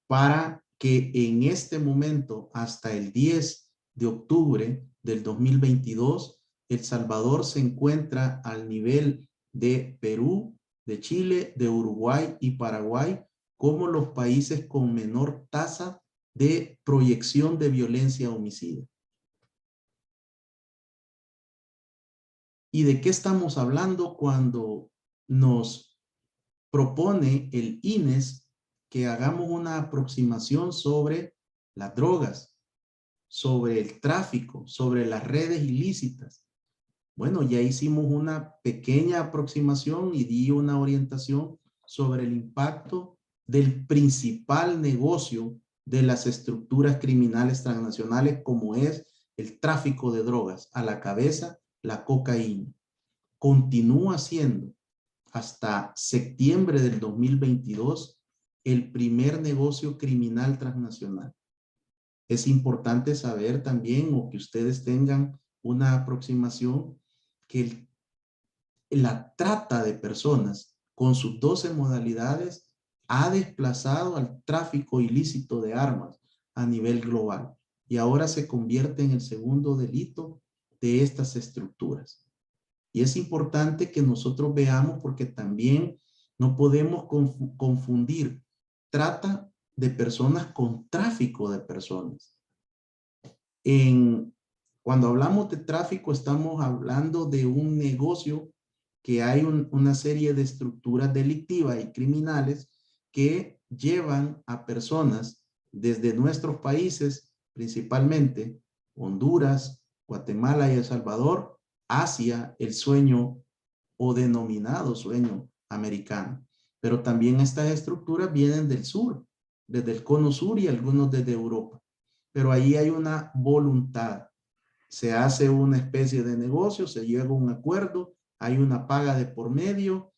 para que en este momento, hasta el 10 de octubre del 2022, El Salvador se encuentra al nivel de Perú, de Chile, de Uruguay y Paraguay como los países con menor tasa de proyección de violencia homicida. ¿Y de qué estamos hablando cuando nos propone el INES que hagamos una aproximación sobre las drogas, sobre el tráfico, sobre las redes ilícitas? Bueno, ya hicimos una pequeña aproximación y di una orientación sobre el impacto del principal negocio de las estructuras criminales transnacionales, como es el tráfico de drogas. A la cabeza, la cocaína. Continúa siendo hasta septiembre del 2022 el primer negocio criminal transnacional. Es importante saber también, o que ustedes tengan una aproximación, que la trata de personas con sus 12 modalidades ha desplazado al tráfico ilícito de armas a nivel global y ahora se convierte en el segundo delito de estas estructuras. Y es importante que nosotros veamos, porque también no podemos confundir trata de personas con tráfico de personas. Cuando hablamos de tráfico, estamos hablando de un negocio que hay una serie de estructuras delictivas y criminales que llevan a personas desde nuestros países, principalmente Honduras, Guatemala y El Salvador, hacia el sueño o denominado sueño americano. Pero también estas estructuras vienen del sur, desde el cono sur y algunos desde Europa. Pero ahí hay una voluntad. Se hace una especie de negocio, se llega a un acuerdo, hay una paga de por medio.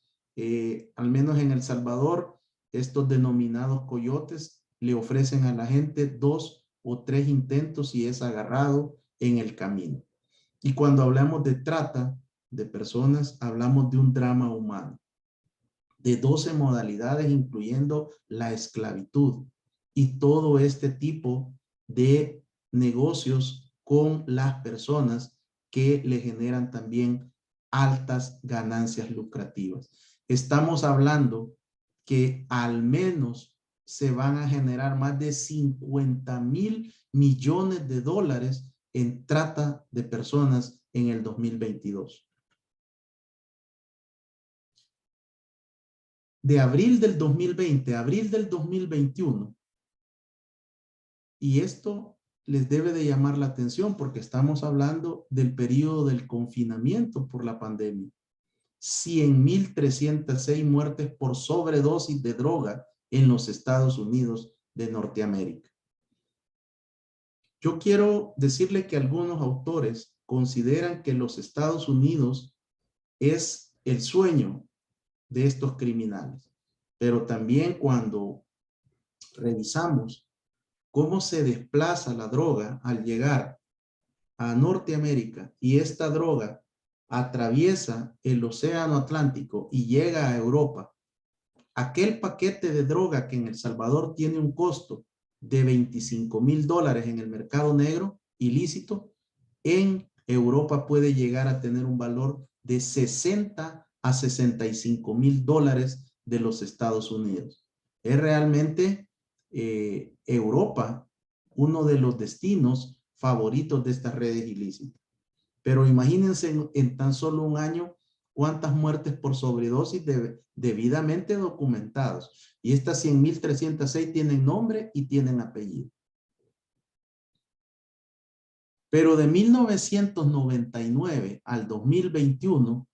Al menos en El Salvador, estos denominados coyotes le ofrecen a la gente 2 o 3 intentos y es agarrado en el camino. Y cuando hablamos de trata de personas, hablamos de un drama humano, de 12 modalidades, incluyendo la esclavitud y todo este tipo de negocios con las personas que le generan también altas ganancias lucrativas. Estamos hablando que al menos se van a generar más de 50,000 millones de dólares en trata de personas en el 2022. De abril del 2020 a abril del 2021, y esto les debe de llamar la atención porque estamos hablando del periodo del confinamiento por la pandemia. 100,306 muertes por sobredosis de droga en los Estados Unidos de Norteamérica. Yo quiero decirle que algunos autores consideran que los Estados Unidos es el sueño de estos criminales. Pero también cuando revisamos cómo se desplaza la droga al llegar a Norteamérica y esta droga atraviesa el océano Atlántico y llega a Europa, aquel paquete de droga que en El Salvador tiene un costo de 25,000 dólares en el mercado negro ilícito, en Europa puede llegar a tener un valor de 60 a 65,000 dólares de los Estados Unidos. Es realmente Europa uno de los destinos favoritos de estas redes ilícitas. Pero imagínense en tan solo un año cuántas muertes por sobredosis debidamente documentados. Y estas 100,306 tienen nombre y tienen apellido. Pero de 1999 al 2021,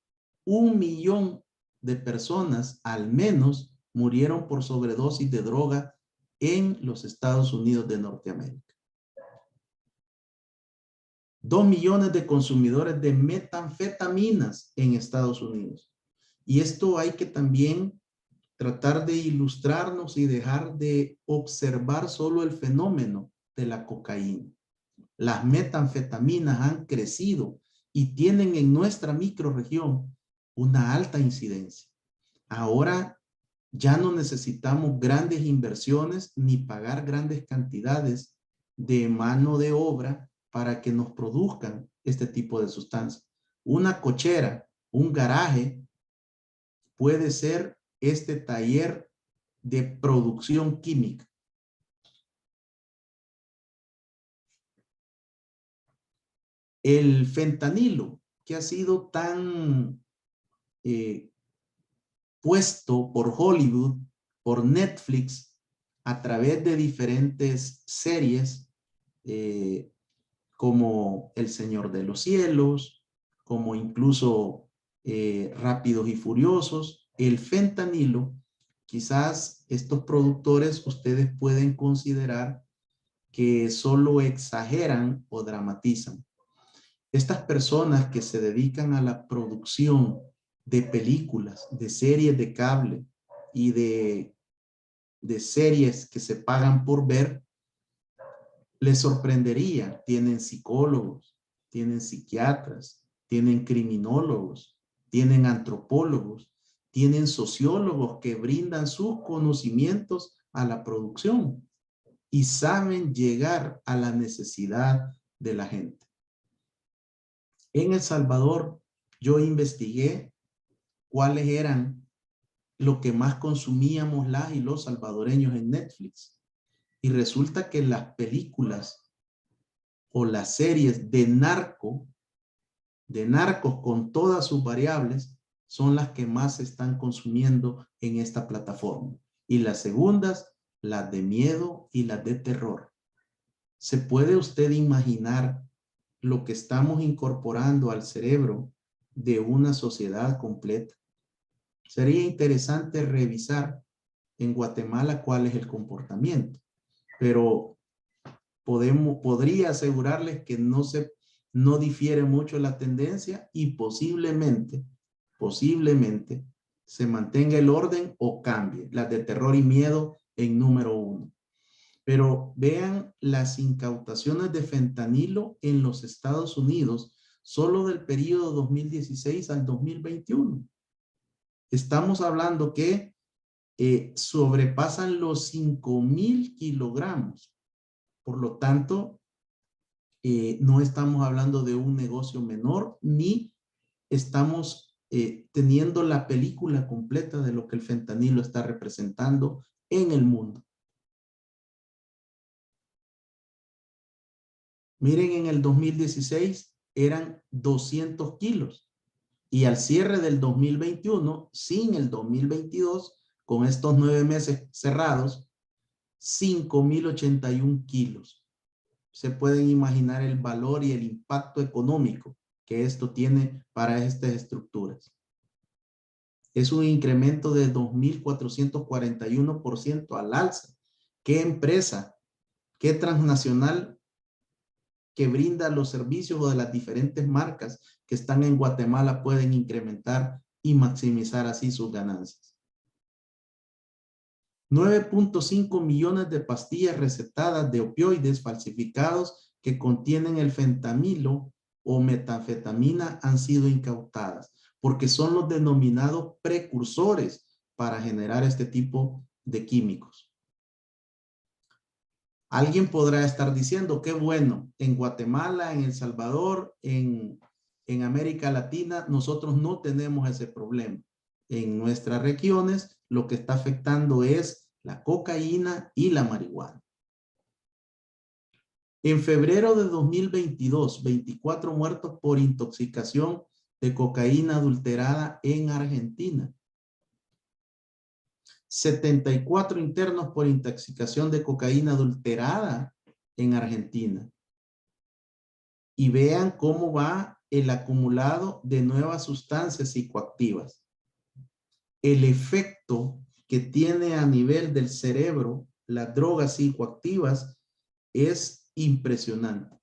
1,000,000 de personas al menos murieron por sobredosis de droga en los Estados Unidos de Norteamérica. 2 millones de consumidores de metanfetaminas en Estados Unidos. Y esto hay que también tratar de ilustrarnos y dejar de observar solo el fenómeno de la cocaína. Las metanfetaminas han crecido y tienen en nuestra microrregión una alta incidencia. Ahora ya no necesitamos grandes inversiones ni pagar grandes cantidades de mano de obra para que nos produzcan este tipo de sustancias. Una cochera, un garaje puede ser este taller de producción química. El fentanilo, que ha sido tan puesto por Hollywood, por Netflix, a través de diferentes series como El Señor de los Cielos, como incluso Rápidos y Furiosos, el fentanilo. Quizás estos productores ustedes pueden considerar que solo exageran o dramatizan. Estas personas que se dedican a la producción de películas, de series de cable y de series que se pagan por ver, les sorprendería. Tienen psicólogos, tienen psiquiatras, tienen criminólogos, tienen antropólogos, tienen sociólogos que brindan sus conocimientos a la producción y saben llegar a la necesidad de la gente. En El Salvador, yo investigué cuáles eran lo que más consumíamos las y los salvadoreños en Netflix. Y resulta que las películas o las series de narcos con todas sus variables, son las que más se están consumiendo en esta plataforma. Y las segundas, las de miedo y las de terror. ¿Se puede usted imaginar lo que estamos incorporando al cerebro de una sociedad completa? Sería interesante revisar en Guatemala cuál es el comportamiento, pero podría asegurarles que no difiere mucho la tendencia y posiblemente se mantenga el orden o cambie, las de terror y miedo en número 1. Pero vean las incautaciones de fentanilo en los Estados Unidos solo del periodo 2016 al 2021. Estamos hablando que sobrepasan los 5,000 kilogramos. Por lo tanto, no estamos hablando de un negocio menor, ni estamos teniendo la película completa de lo que el fentanilo está representando en el mundo. Miren, en el 2016 eran 200 kilos y al cierre del 2021, sin el 2022, con estos 9 meses cerrados, 5,081 kilos. Se pueden imaginar el valor y el impacto económico que esto tiene para estas estructuras. Es un incremento de 2,441% al alza. ¿Qué empresa, qué transnacional que brinda los servicios o de las diferentes marcas que están en Guatemala pueden incrementar y maximizar así sus ganancias? 9.5 millones de pastillas recetadas de opioides falsificados que contienen el fentanilo o metanfetamina han sido incautadas, porque son los denominados precursores para generar este tipo de químicos. Alguien podrá estar diciendo, qué bueno, en Guatemala, en El Salvador, en América Latina, nosotros no tenemos ese problema. En nuestras regiones, lo que está afectando es la cocaína y la marihuana. En febrero de 2022, 24 muertos por intoxicación de cocaína adulterada en Argentina. 74 internos por intoxicación de cocaína adulterada en Argentina. Y vean cómo va el acumulado de nuevas sustancias psicoactivas. El efecto que tiene a nivel del cerebro las drogas psicoactivas es impresionante.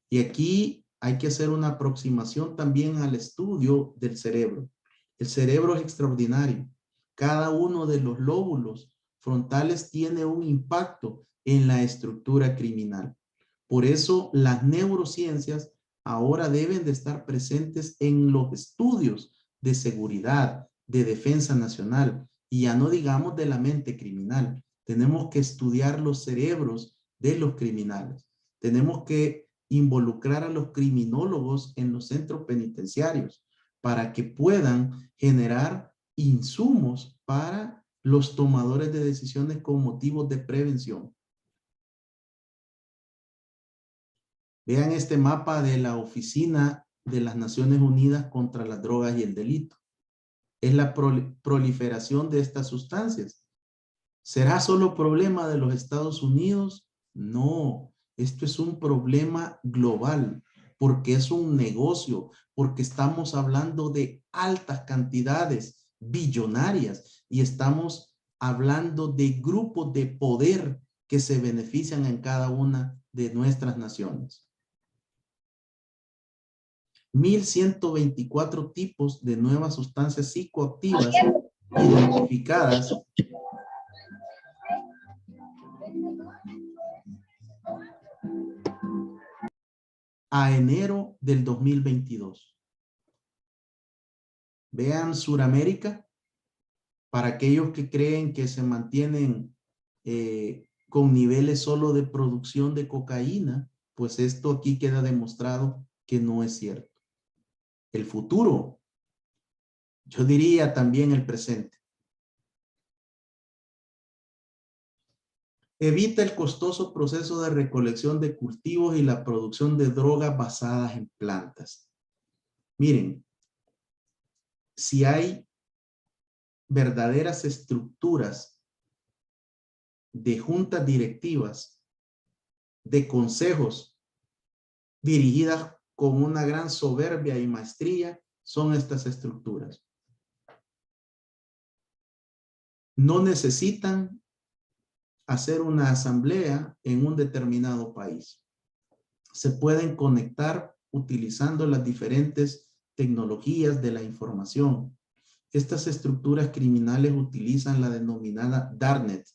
Y aquí hay que hacer una aproximación también al estudio del cerebro. El cerebro es extraordinario. Cada uno de los lóbulos frontales tiene un impacto en la estructura criminal. Por eso las neurociencias ahora deben de estar presentes en los estudios de seguridad, de defensa nacional, y ya no digamos de la mente criminal. Tenemos que estudiar los cerebros de los criminales. Tenemos que involucrar a los criminólogos en los centros penitenciarios para que puedan generar insumos para los tomadores de decisiones con motivos de prevención. Vean este mapa de la Oficina de las Naciones Unidas contra las drogas y el delito. Es la proliferación de estas sustancias. ¿Será solo problema de los Estados Unidos? No, esto es un problema global, porque es un negocio, porque estamos hablando de altas cantidades billonarias y estamos hablando de grupos de poder que se benefician en cada una de nuestras naciones. 1,124 tipos de nuevas sustancias psicoactivas identificadas a enero del 2022. Vean Suramérica, para aquellos que creen que se mantienen con niveles solo de producción de cocaína, pues esto aquí queda demostrado que no es cierto. El futuro, yo diría también el presente. Evita el costoso proceso de recolección de cultivos y la producción de drogas basadas en plantas. Miren, si hay verdaderas estructuras de juntas directivas, de consejos dirigidas con una gran soberbia y maestría, son estas estructuras. No necesitan hacer una asamblea en un determinado país. Se pueden conectar utilizando las diferentes tecnologías de la información. Estas estructuras criminales utilizan la denominada Darknet.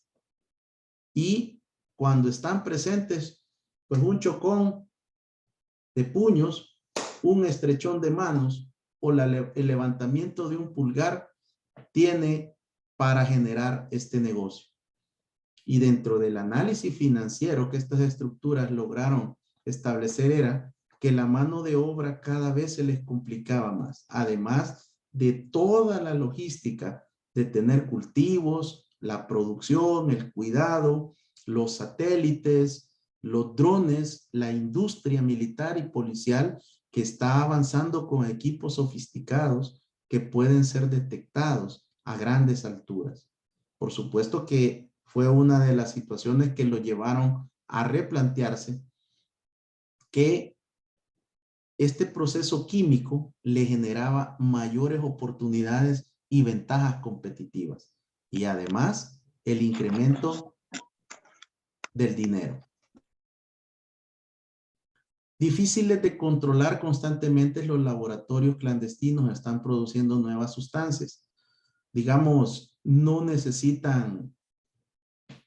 Y cuando están presentes, pues un chocón de puños, un estrechón de manos o el levantamiento de un pulgar tiene para generar este negocio. Y dentro del análisis financiero que estas estructuras lograron establecer era que la mano de obra cada vez se les complicaba más, además de toda la logística de tener cultivos, la producción, el cuidado, los satélites, los drones, la industria militar y policial que está avanzando con equipos sofisticados que pueden ser detectados a grandes alturas. Por supuesto que fue una de las situaciones que lo llevaron a replantearse que este proceso químico le generaba mayores oportunidades y ventajas competitivas. Y además, el incremento del dinero. Difíciles de controlar constantemente, los laboratorios clandestinos están produciendo nuevas sustancias. Digamos, no necesitan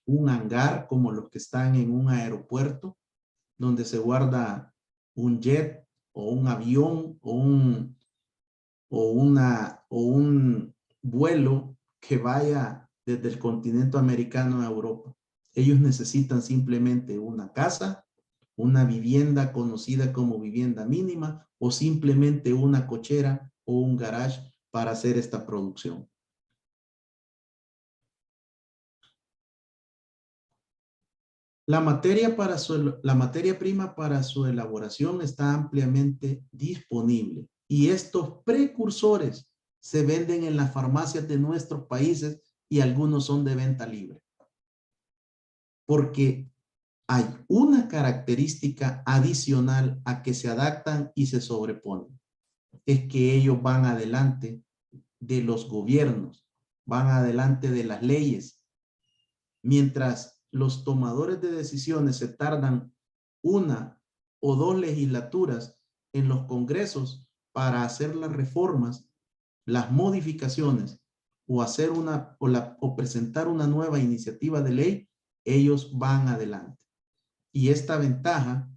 un hangar como los que están en un aeropuerto, donde se guarda un jet o un avión o un vuelo que vaya desde el continente americano a Europa. Ellos necesitan simplemente una casa, una vivienda conocida como vivienda mínima o simplemente una cochera o un garage para hacer esta producción. La materia prima para su elaboración está ampliamente disponible y estos precursores se venden en las farmacias de nuestros países y algunos son de venta libre. Porque hay una característica adicional a que se adaptan y se sobreponen. Es que ellos van adelante de los gobiernos, van adelante de las leyes. Mientras los tomadores de decisiones se tardan 1 o 2 legislaturas en los congresos para hacer las reformas, las modificaciones o hacer o presentar una nueva iniciativa de ley, ellos van adelante. Y esta ventaja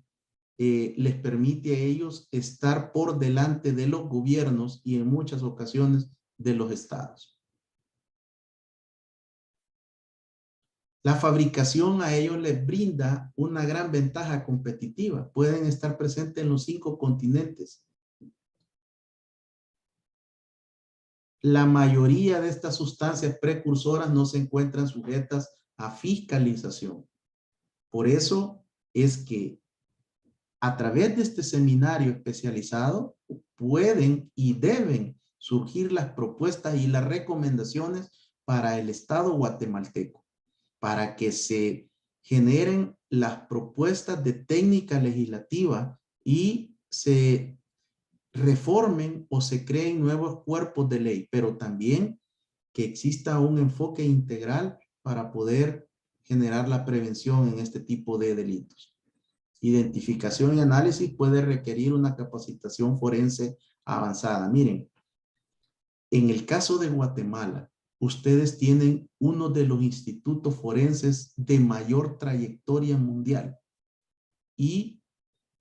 les permite a ellos estar por delante de los gobiernos y en muchas ocasiones de los estados. La fabricación a ellos les brinda una gran ventaja competitiva. Pueden estar presentes en los 5 continentes. La mayoría de estas sustancias precursoras no se encuentran sujetas a fiscalización. Por eso es que A través de este seminario especializado pueden y deben surgir las propuestas y las recomendaciones para el Estado guatemalteco, para que se generen las propuestas de técnica legislativa y se reformen o se creen nuevos cuerpos de ley, pero también que exista un enfoque integral para poder generar la prevención en este tipo de delitos. Identificación y análisis puede requerir una capacitación forense avanzada. Miren, en el caso de Guatemala, ustedes tienen uno de los institutos forenses de mayor trayectoria mundial y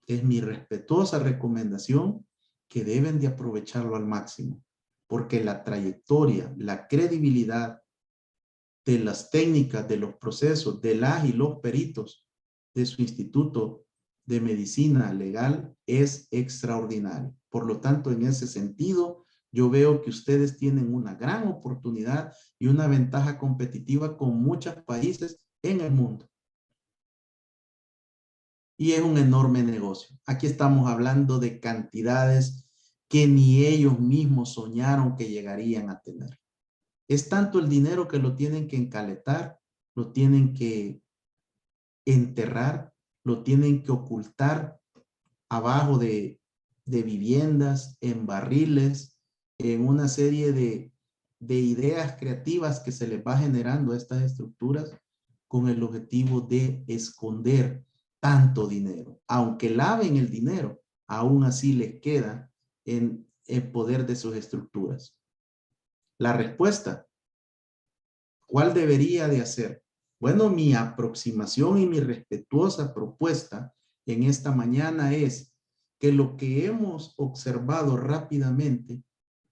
es mi respetuosa recomendación que deben de aprovecharlo al máximo, porque la trayectoria, la credibilidad de las técnicas, de los procesos, de las y los peritos de su instituto de medicina legal es extraordinario. Por lo tanto, en ese sentido, yo veo que ustedes tienen una gran oportunidad y una ventaja competitiva con muchos países en el mundo. Y es un enorme negocio. Aquí estamos hablando de cantidades que ni ellos mismos soñaron que llegarían a tener. Es tanto el dinero que lo tienen que encaletar, lo tienen que enterrar, lo tienen que ocultar abajo de viviendas, en barriles, en una serie de ideas creativas que se les va generando a estas estructuras con el objetivo de esconder tanto dinero. Aunque laven el dinero, aún así les queda en el poder de sus estructuras. La respuesta, ¿cuál debería de hacer? Bueno, mi aproximación y mi respetuosa propuesta en esta mañana es que lo que hemos observado rápidamente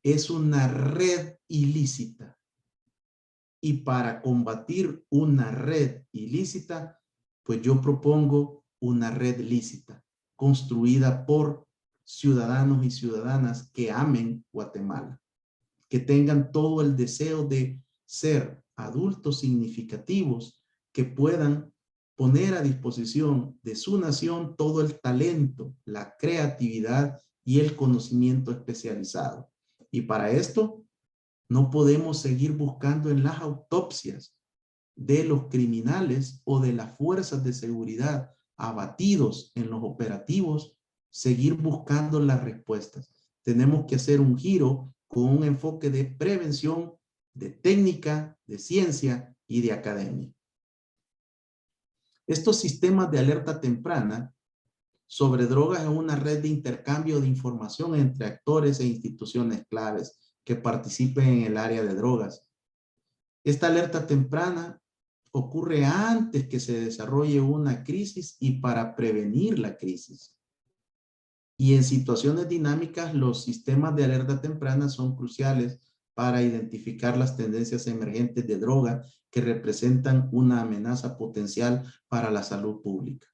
es una red ilícita. Y para combatir una red ilícita, pues yo propongo una red lícita, construida por ciudadanos y ciudadanas que amen Guatemala, que tengan todo el deseo de ser adultos significativos que puedan poner a disposición de su nación todo el talento, la creatividad y el conocimiento especializado. Y para esto no podemos seguir buscando en las autopsias de los criminales o de las fuerzas de seguridad abatidos en los operativos, seguir buscando las respuestas. Tenemos que hacer un giro con un enfoque de prevención, de técnica, de ciencia y de academia. Estos sistemas de alerta temprana sobre drogas es una red de intercambio de información entre actores e instituciones claves que participen en el área de drogas. Esta alerta temprana ocurre antes que se desarrolle una crisis y para prevenir la crisis. Y en situaciones dinámicas, los sistemas de alerta temprana son cruciales para identificar las tendencias emergentes de droga que representan una amenaza potencial para la salud pública.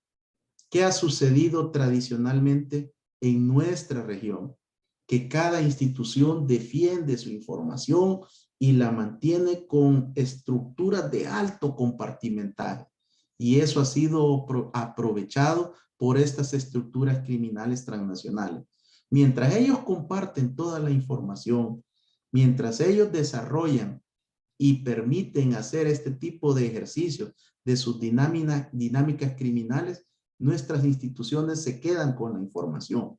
¿Qué ha sucedido tradicionalmente en nuestra región? Que cada institución defiende su información y la mantiene con estructuras de alto compartimentaje. Y eso ha sido aprovechado por estas estructuras criminales transnacionales. Mientras ellos comparten toda la información, mientras ellos desarrollan y permiten hacer este tipo de ejercicios de sus dinámicas criminales, nuestras instituciones se quedan con la información.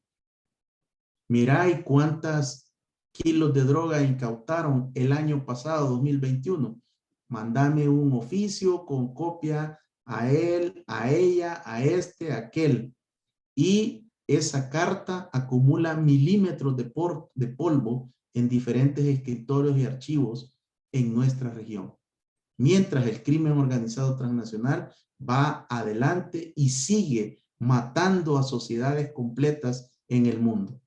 Mirá y cuántas kilos de droga incautaron el año pasado, 2021. Mándame un oficio con copia a él, a ella, a este, a aquel. Y esa carta acumula milímetros de polvo en diferentes escritorios y archivos en nuestra región. Mientras el crimen organizado transnacional va adelante y sigue matando a sociedades completas en el mundo.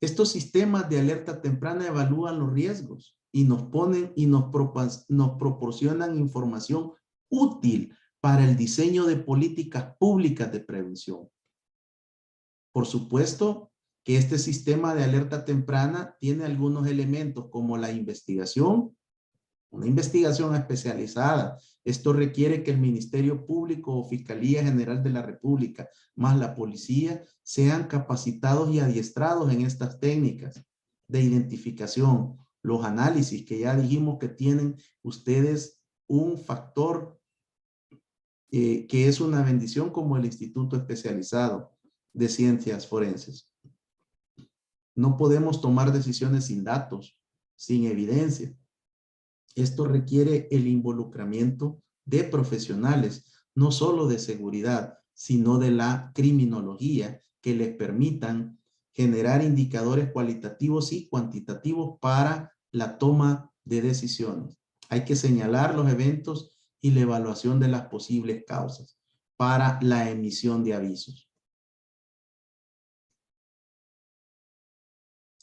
Estos sistemas de alerta temprana evalúan los riesgos y nos ponen y nos proporcionan información útil para el diseño de políticas públicas de prevención. Por supuesto que este sistema de alerta temprana tiene algunos elementos como la investigación, una investigación especializada. Esto requiere que el Ministerio Público o Fiscalía General de la República, más la policía, sean capacitados y adiestrados en estas técnicas de identificación. Los análisis que ya dijimos que tienen ustedes un factor que es una bendición, como el Instituto Especializado de Ciencias Forenses. No podemos tomar decisiones sin datos, sin evidencia. Esto requiere el involucramiento de profesionales, no solo de seguridad, sino de la criminología, que les permitan generar indicadores cualitativos y cuantitativos para la toma de decisiones. Hay que señalar los eventos y la evaluación de las posibles causas para la emisión de avisos.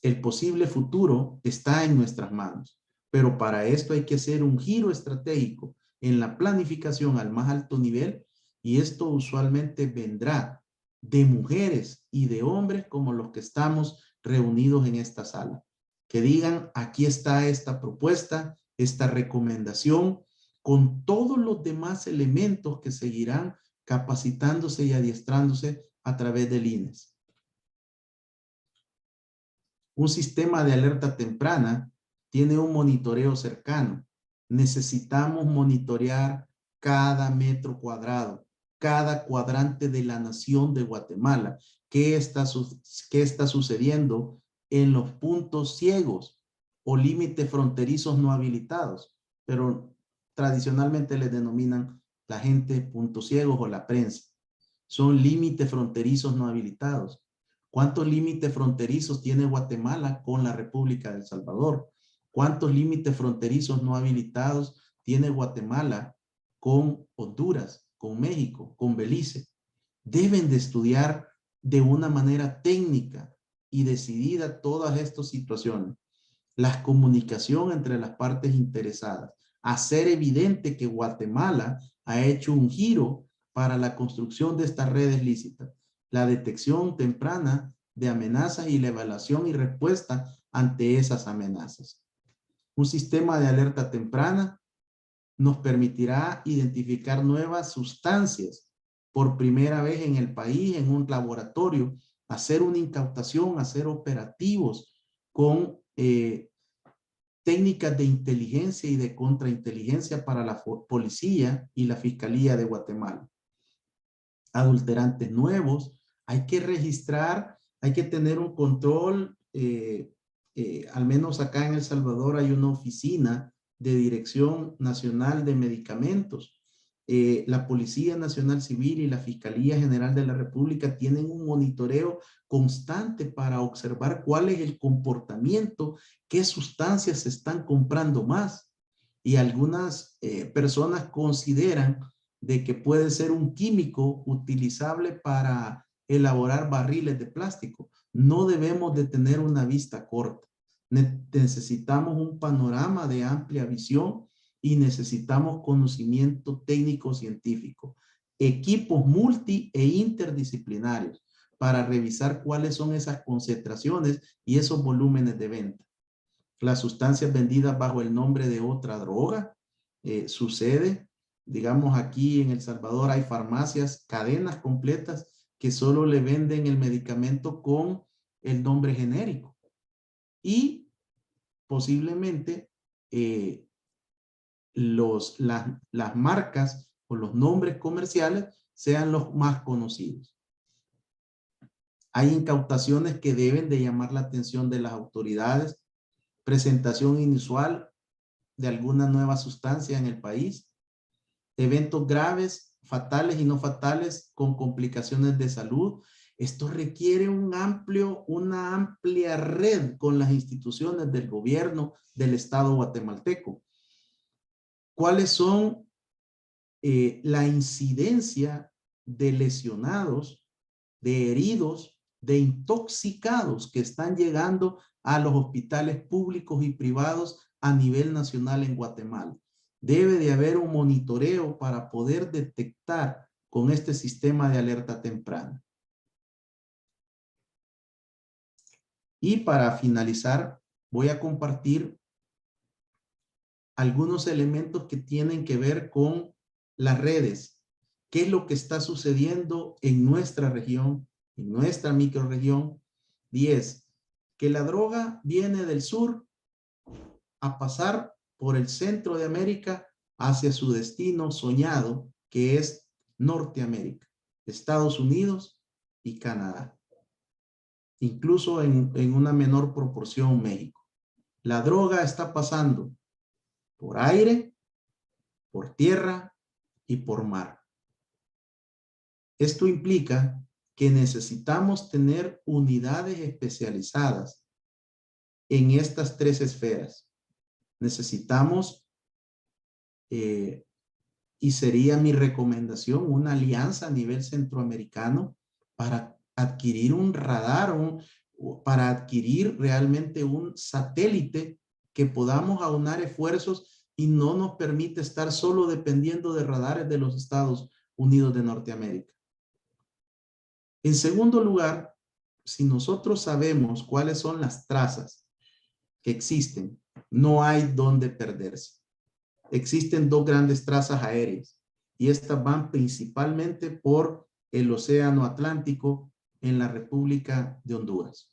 El posible futuro está en nuestras manos, pero para esto hay que hacer un giro estratégico en la planificación al más alto nivel, y esto usualmente vendrá de mujeres y de hombres como los que estamos reunidos en esta sala, que digan: aquí está esta propuesta, esta recomendación, con todos los demás elementos que seguirán capacitándose y adiestrándose a través del INES. Un sistema de alerta temprana tiene un monitoreo cercano. Necesitamos monitorear cada metro cuadrado, cada cuadrante de la nación de Guatemala. ¿Qué está sucediendo en los puntos ciegos o límites fronterizos no habilitados? Pero tradicionalmente les denominan la gente puntos ciegos o la prensa. Son límites fronterizos no habilitados. ¿Cuántos límites fronterizos tiene Guatemala con la República de El Salvador? ¿Cuántos límites fronterizos no habilitados tiene Guatemala con Honduras, con México, con Belice? Deben de estudiar de una manera técnica y decidida todas estas situaciones. La comunicación entre las partes interesadas. Hacer evidente que Guatemala ha hecho un giro para la construcción de estas redes lícitas. La detección temprana de amenazas y la evaluación y respuesta ante esas amenazas. Un sistema de alerta temprana nos permitirá identificar nuevas sustancias por primera vez en el país, en un laboratorio, hacer una incautación, hacer operativos con técnicas de inteligencia y de contrainteligencia para la policía y la Fiscalía de Guatemala. Adulterantes nuevos, hay que registrar, hay que tener un control, al menos acá en El Salvador hay una oficina de Dirección Nacional de Medicamentos. La Policía Nacional Civil y la Fiscalía General de la República tienen un monitoreo constante para observar cuál es el comportamiento, qué sustancias se están comprando más. Y algunas personas consideran de que puede ser un químico utilizable para elaborar barriles de plástico. No debemos de tener una vista corta. Necesitamos un panorama de amplia visión y necesitamos conocimiento técnico científico, equipos multi e interdisciplinarios para revisar cuáles son esas concentraciones y esos volúmenes de venta. Las sustancias vendidas bajo el nombre de otra droga, sucede. Digamos, aquí en El Salvador hay farmacias, cadenas completas que solo le venden el medicamento con el nombre genérico. Y posiblemente las marcas o los nombres comerciales sean los más conocidos. Hay incautaciones que deben de llamar la atención de las autoridades. Presentación inusual de alguna nueva sustancia en el país. Eventos graves, fatales y no fatales con complicaciones de salud. Esto requiere una amplia red con las instituciones del gobierno del Estado guatemalteco. ¿Cuáles son la incidencia de lesionados, de heridos, de intoxicados que están llegando a los hospitales públicos y privados a nivel nacional en Guatemala? Debe de haber un monitoreo para poder detectar con este sistema de alerta temprana. Y para finalizar, voy a compartir algunos elementos que tienen que ver con las redes. ¿Qué es lo que está sucediendo en nuestra región, en nuestra microrregión? 10. Que la droga viene del sur a pasar por el centro de América hacia su destino soñado, que es Norteamérica, Estados Unidos y Canadá. Incluso en una menor proporción México. La droga está pasando por aire, por tierra y por mar. Esto implica que necesitamos tener unidades especializadas en estas tres esferas. Necesitamos, y sería mi recomendación, una alianza a nivel centroamericano para adquirir un radar, para adquirir realmente un satélite que podamos aunar esfuerzos y no nos permite estar solo dependiendo de radares de los Estados Unidos de Norteamérica. En segundo lugar, si nosotros sabemos cuáles son las trazas que existen, no hay dónde perderse. Existen dos grandes trazas aéreas y estas van principalmente por el Océano Atlántico en la República de Honduras.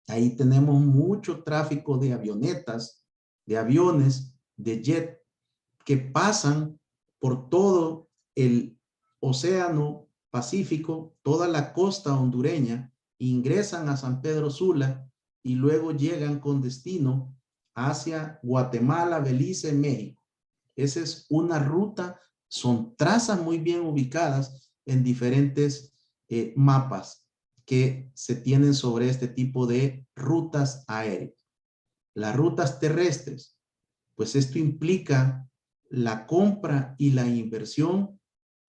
Ahí tenemos mucho tráfico de avionetas, de aviones, de jet que pasan por todo el Océano Pacífico, toda la costa hondureña, ingresan a San Pedro Sula y luego llegan con destino hacia Guatemala, Belice, México. Esa es una ruta, son trazas muy bien ubicadas en diferentes mapas que se tienen sobre este tipo de rutas aéreas. Las rutas terrestres, pues esto implica la compra y la inversión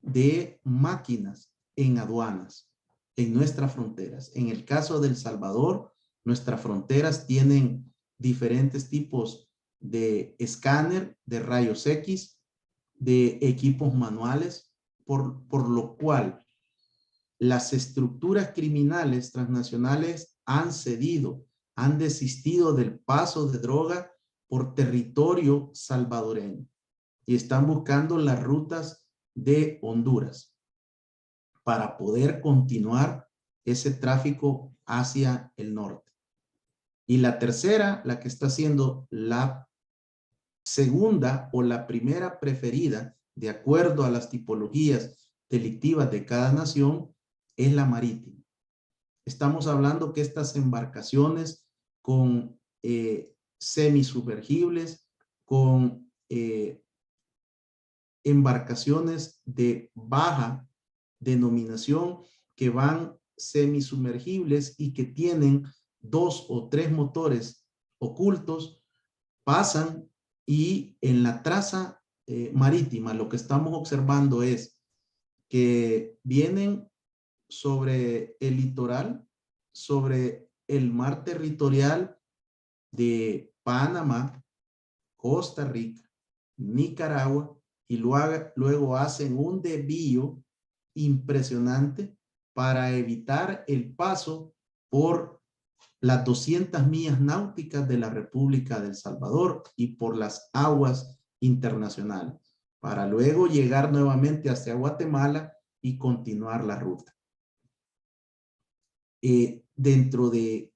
de máquinas en aduanas, en nuestras fronteras. En el caso de El Salvador, nuestras fronteras tienen diferentes tipos de escáner, de rayos X, de equipos manuales, por lo cual las estructuras criminales transnacionales han cedido, han desistido del paso de droga por territorio salvadoreño y están buscando las rutas de Honduras para poder continuar ese tráfico hacia el norte. Y la tercera, la que está siendo la segunda o la primera preferida, de acuerdo a las tipologías delictivas de cada nación, es la marítima. Estamos hablando que estas embarcaciones con semisumergibles, con embarcaciones de baja denominación que van semisumergibles y que tienen 2 o 3 motores ocultos, pasan y en la traza marítima lo que estamos observando es que vienen sobre el litoral, sobre el mar territorial de Panamá, Costa Rica, Nicaragua, y luego hacen un desvío impresionante para evitar el paso por las 200 millas náuticas de la República de El Salvador y por las aguas internacionales, para luego llegar nuevamente hacia Guatemala y continuar la ruta. Dentro de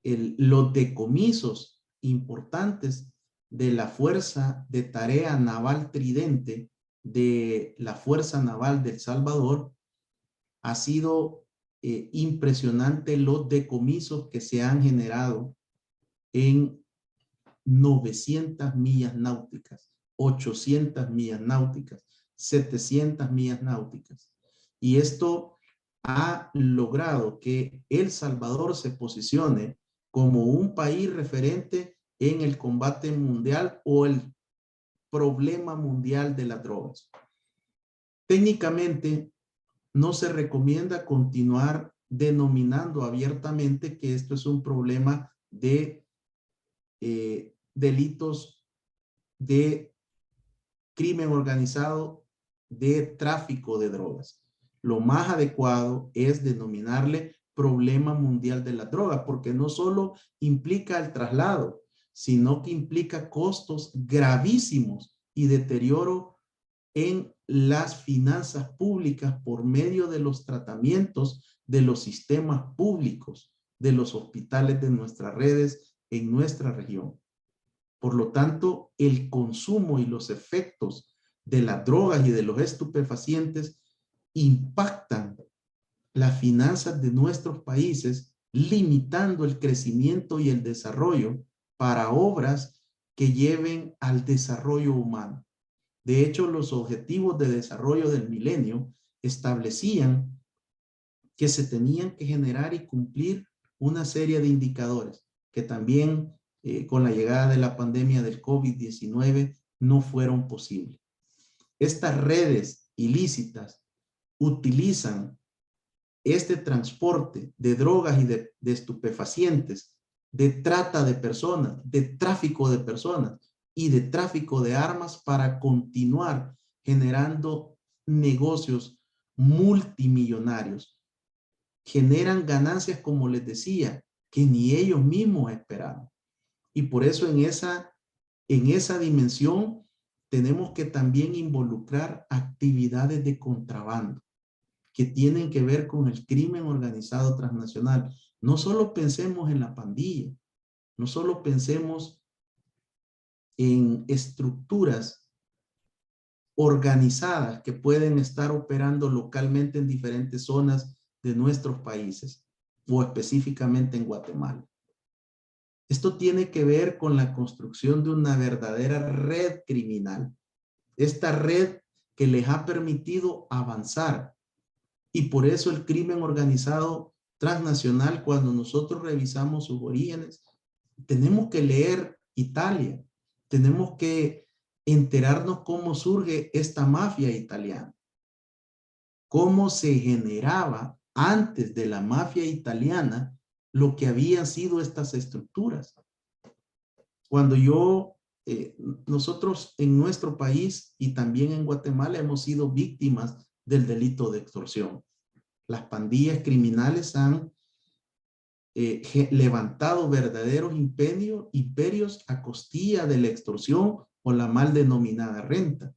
los decomisos importantes de la Fuerza de Tarea Naval Tridente de la Fuerza Naval de El Salvador, ha sido impresionante los decomisos que se han generado en 900 millas náuticas, 800 millas náuticas, 700 millas náuticas. Y esto ha logrado que El Salvador se posicione como un país referente en el combate mundial o el problema mundial de las drogas. Técnicamente, no se recomienda continuar denominando abiertamente que esto es un problema de delitos de crimen organizado, de tráfico de drogas. Lo más adecuado es denominarle problema mundial de la droga, porque no solo implica el traslado, sino que implica costos gravísimos y deterioro en las finanzas públicas por medio de los tratamientos de los sistemas públicos, de los hospitales de nuestras redes en nuestra región. Por lo tanto, el consumo y los efectos de las drogas y de los estupefacientes impactan las finanzas de nuestros países, limitando el crecimiento y el desarrollo para obras que lleven al desarrollo humano. De hecho, los objetivos de desarrollo del milenio establecían que se tenían que generar y cumplir una serie de indicadores que también con la llegada de la pandemia del COVID-19 no fueron posibles. Estas redes ilícitas utilizan este transporte de drogas y de estupefacientes, de trata de personas, de tráfico de personas y de tráfico de armas para continuar generando negocios multimillonarios. Generan ganancias, como les decía, que ni ellos mismos esperaban. Y por eso en esa dimensión tenemos que también involucrar actividades de contrabando que tienen que ver con el crimen organizado transnacional. No solo pensemos en la pandilla, no solo pensemos en estructuras organizadas que pueden estar operando localmente en diferentes zonas de nuestros países o específicamente en Guatemala. Esto tiene que ver con la construcción de una verdadera red criminal. Esta red que les ha permitido avanzar. Y por eso el crimen organizado transnacional, cuando nosotros revisamos sus orígenes, tenemos que leer Italia. Tenemos que enterarnos cómo surge esta mafia italiana. Cómo se generaba antes de la mafia italiana lo que habían sido estas estructuras. Cuando nosotros en nuestro país y también en Guatemala hemos sido víctimas del delito de extorsión. Las pandillas criminales han levantado verdaderos imperios a costilla de la extorsión o la mal denominada renta.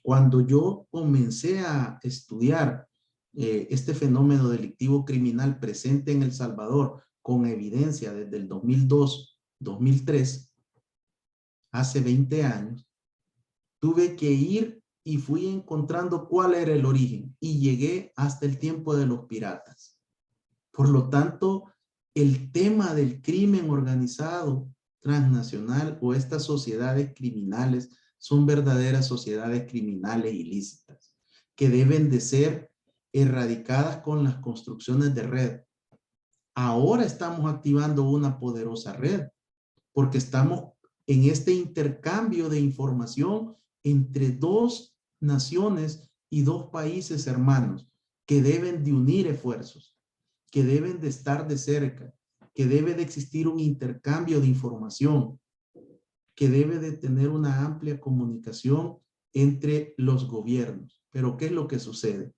Cuando yo comencé a estudiar este fenómeno delictivo criminal presente en El Salvador con evidencia desde el 2002-2003, hace 20 años, tuve que ir y fui encontrando cuál era el origen y llegué hasta el tiempo de los piratas. Por lo tanto, el tema del crimen organizado transnacional o estas sociedades criminales son verdaderas sociedades criminales ilícitas que deben de ser erradicadas con las construcciones de red. Ahora estamos activando una poderosa red porque estamos en este intercambio de información entre dos naciones y dos países hermanos que deben de unir esfuerzos, que deben de estar de cerca, que debe de existir un intercambio de información, que debe de tener una amplia comunicación entre los gobiernos. Pero ¿qué es lo que sucede?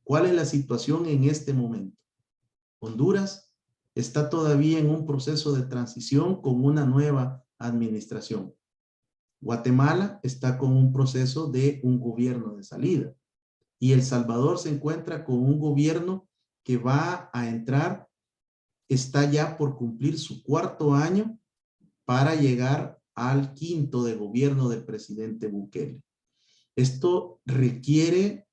¿Cuál es la situación en este momento? Honduras está todavía en un proceso de transición con una nueva administración. Guatemala está con un proceso de un gobierno de salida. Y El Salvador se encuentra con un gobierno que va a entrar, está ya por cumplir su 4º año para llegar al 5º de gobierno del presidente Bukele. Esto requiere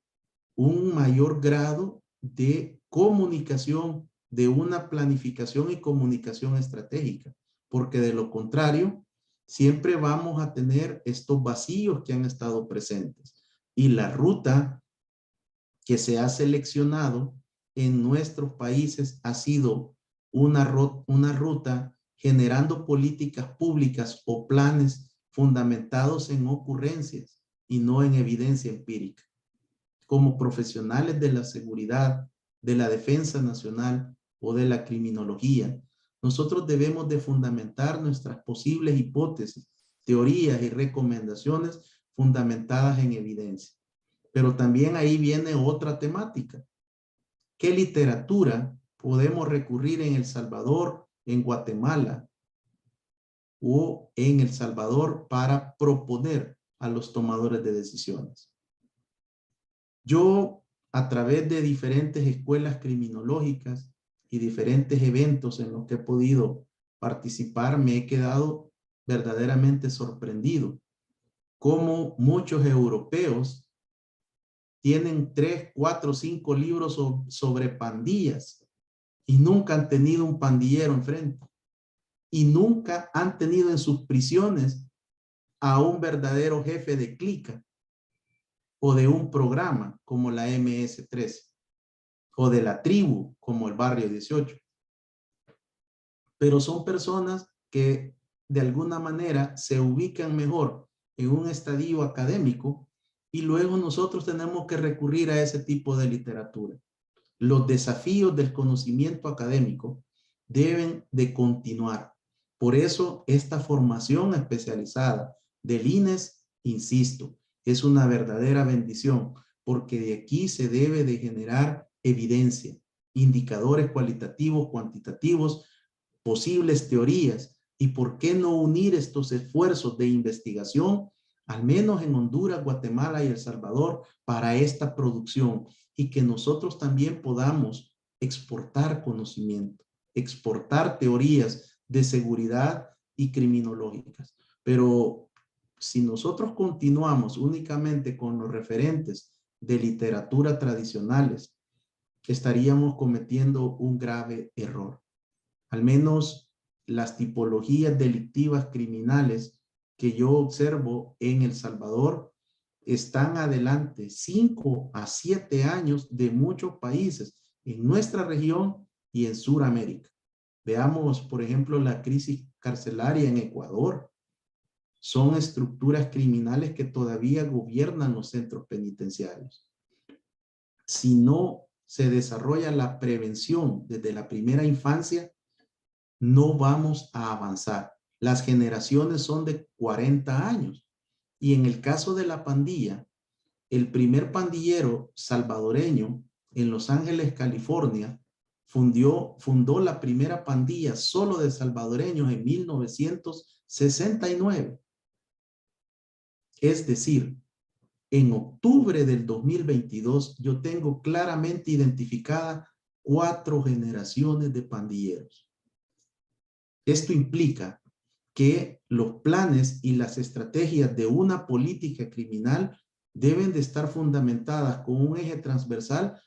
un mayor grado de comunicación, de una planificación y comunicación estratégica, porque de lo contrario, siempre vamos a tener estos vacíos que han estado presentes. Y la ruta que se ha seleccionado en nuestros países ha sido una ruta generando políticas públicas o planes fundamentados en ocurrencias y no en evidencia empírica. Como profesionales de la seguridad, de la defensa nacional o de la criminología, nosotros debemos de fundamentar nuestras posibles hipótesis, teorías y recomendaciones fundamentadas en evidencia. Pero también ahí viene otra temática. ¿Qué literatura podemos recurrir en El Salvador, en Guatemala, o en El Salvador para proponer a los tomadores de decisiones. Yo, a través de diferentes escuelas criminológicas y diferentes eventos en los que he podido participar, me he quedado verdaderamente sorprendido cómo muchos europeos tienen 3, 4, 5 libros sobre pandillas y nunca han tenido un pandillero enfrente y nunca han tenido en sus prisiones a un verdadero jefe de clica o de un programa como la MS-13 o de la tribu como el Barrio 18. Pero son personas que de alguna manera se ubican mejor en un estadio académico y luego nosotros tenemos que recurrir a ese tipo de literatura. Los desafíos del conocimiento académico deben de continuar. Por eso esta formación especializada del INES, insisto, es una verdadera bendición, porque de aquí se debe de generar evidencia, indicadores cualitativos, cuantitativos, posibles teorías, y por qué no unir estos esfuerzos de investigación, al menos en Honduras, Guatemala y El Salvador, para esta producción, y que nosotros también podamos exportar conocimiento, exportar teorías de seguridad y criminológicas. Pero si nosotros continuamos únicamente con los referentes de literatura tradicionales, estaríamos cometiendo un grave error. Al menos las tipologías delictivas criminales que yo observo en El Salvador están adelante 5 a 7 años de muchos países en nuestra región y en Sudamérica. Veamos, por ejemplo, la crisis carcelaria en Ecuador. Son estructuras criminales que todavía gobiernan los centros penitenciarios. Si no se desarrolla la prevención desde la primera infancia, no vamos a avanzar. Las generaciones son de 40 años. Y en el caso de la pandilla, el primer pandillero salvadoreño en Los Ángeles, California, fundó la primera pandilla solo de salvadoreños en 1969. Es decir, en octubre del 2022, yo tengo claramente identificada 4 generaciones de pandilleros. Esto implica que los planes y las estrategias de una política criminal deben de estar fundamentadas con un eje transversal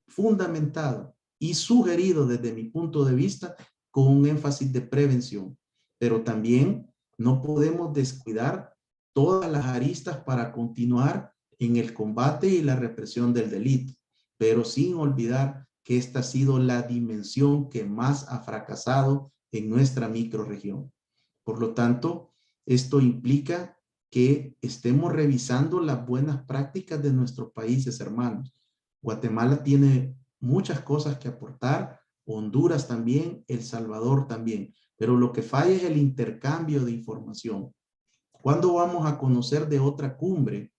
fundamentado y sugerido desde mi punto de vista con un énfasis de prevención. Pero también no podemos descuidar todas las aristas para continuar en el combate y la represión del delito, pero sin olvidar que esta ha sido la dimensión que más ha fracasado en nuestra microrregión. Por lo tanto, esto implica que estemos revisando las buenas prácticas de nuestros países hermanos. Guatemala tiene muchas cosas que aportar, Honduras también, El Salvador también, pero lo que falla es el intercambio de información. ¿Cuándo vamos a conocer de otra cumbre,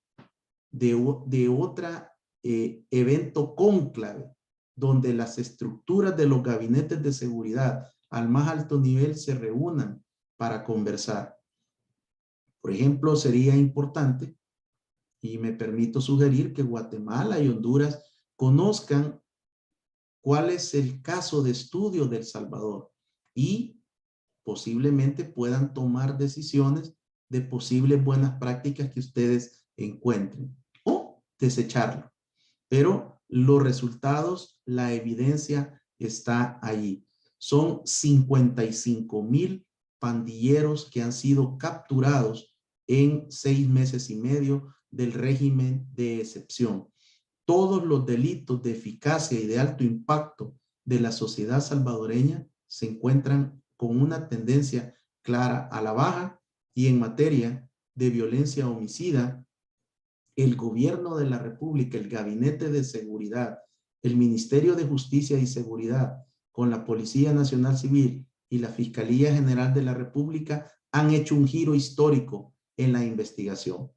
de otra evento cónclave, donde las estructuras de los gabinetes de seguridad al más alto nivel se reúnan para conversar? Por ejemplo, sería importante, y me permito sugerir, que Guatemala y Honduras conozcan cuál es el caso de estudio de El Salvador y posiblemente puedan tomar decisiones de posibles buenas prácticas que ustedes encuentren o desecharlo. Pero los resultados, la evidencia está allí. Son 55,000 pandilleros que han sido capturados en 6 meses y medio del régimen de excepción. Todos los delitos de eficacia y de alto impacto de la sociedad salvadoreña se encuentran con una tendencia clara a la baja, y en materia de violencia homicida, el gobierno de la República, el Gabinete de Seguridad, el Ministerio de Justicia y Seguridad, con la Policía Nacional Civil y la Fiscalía General de la República, han hecho un giro histórico en la investigación.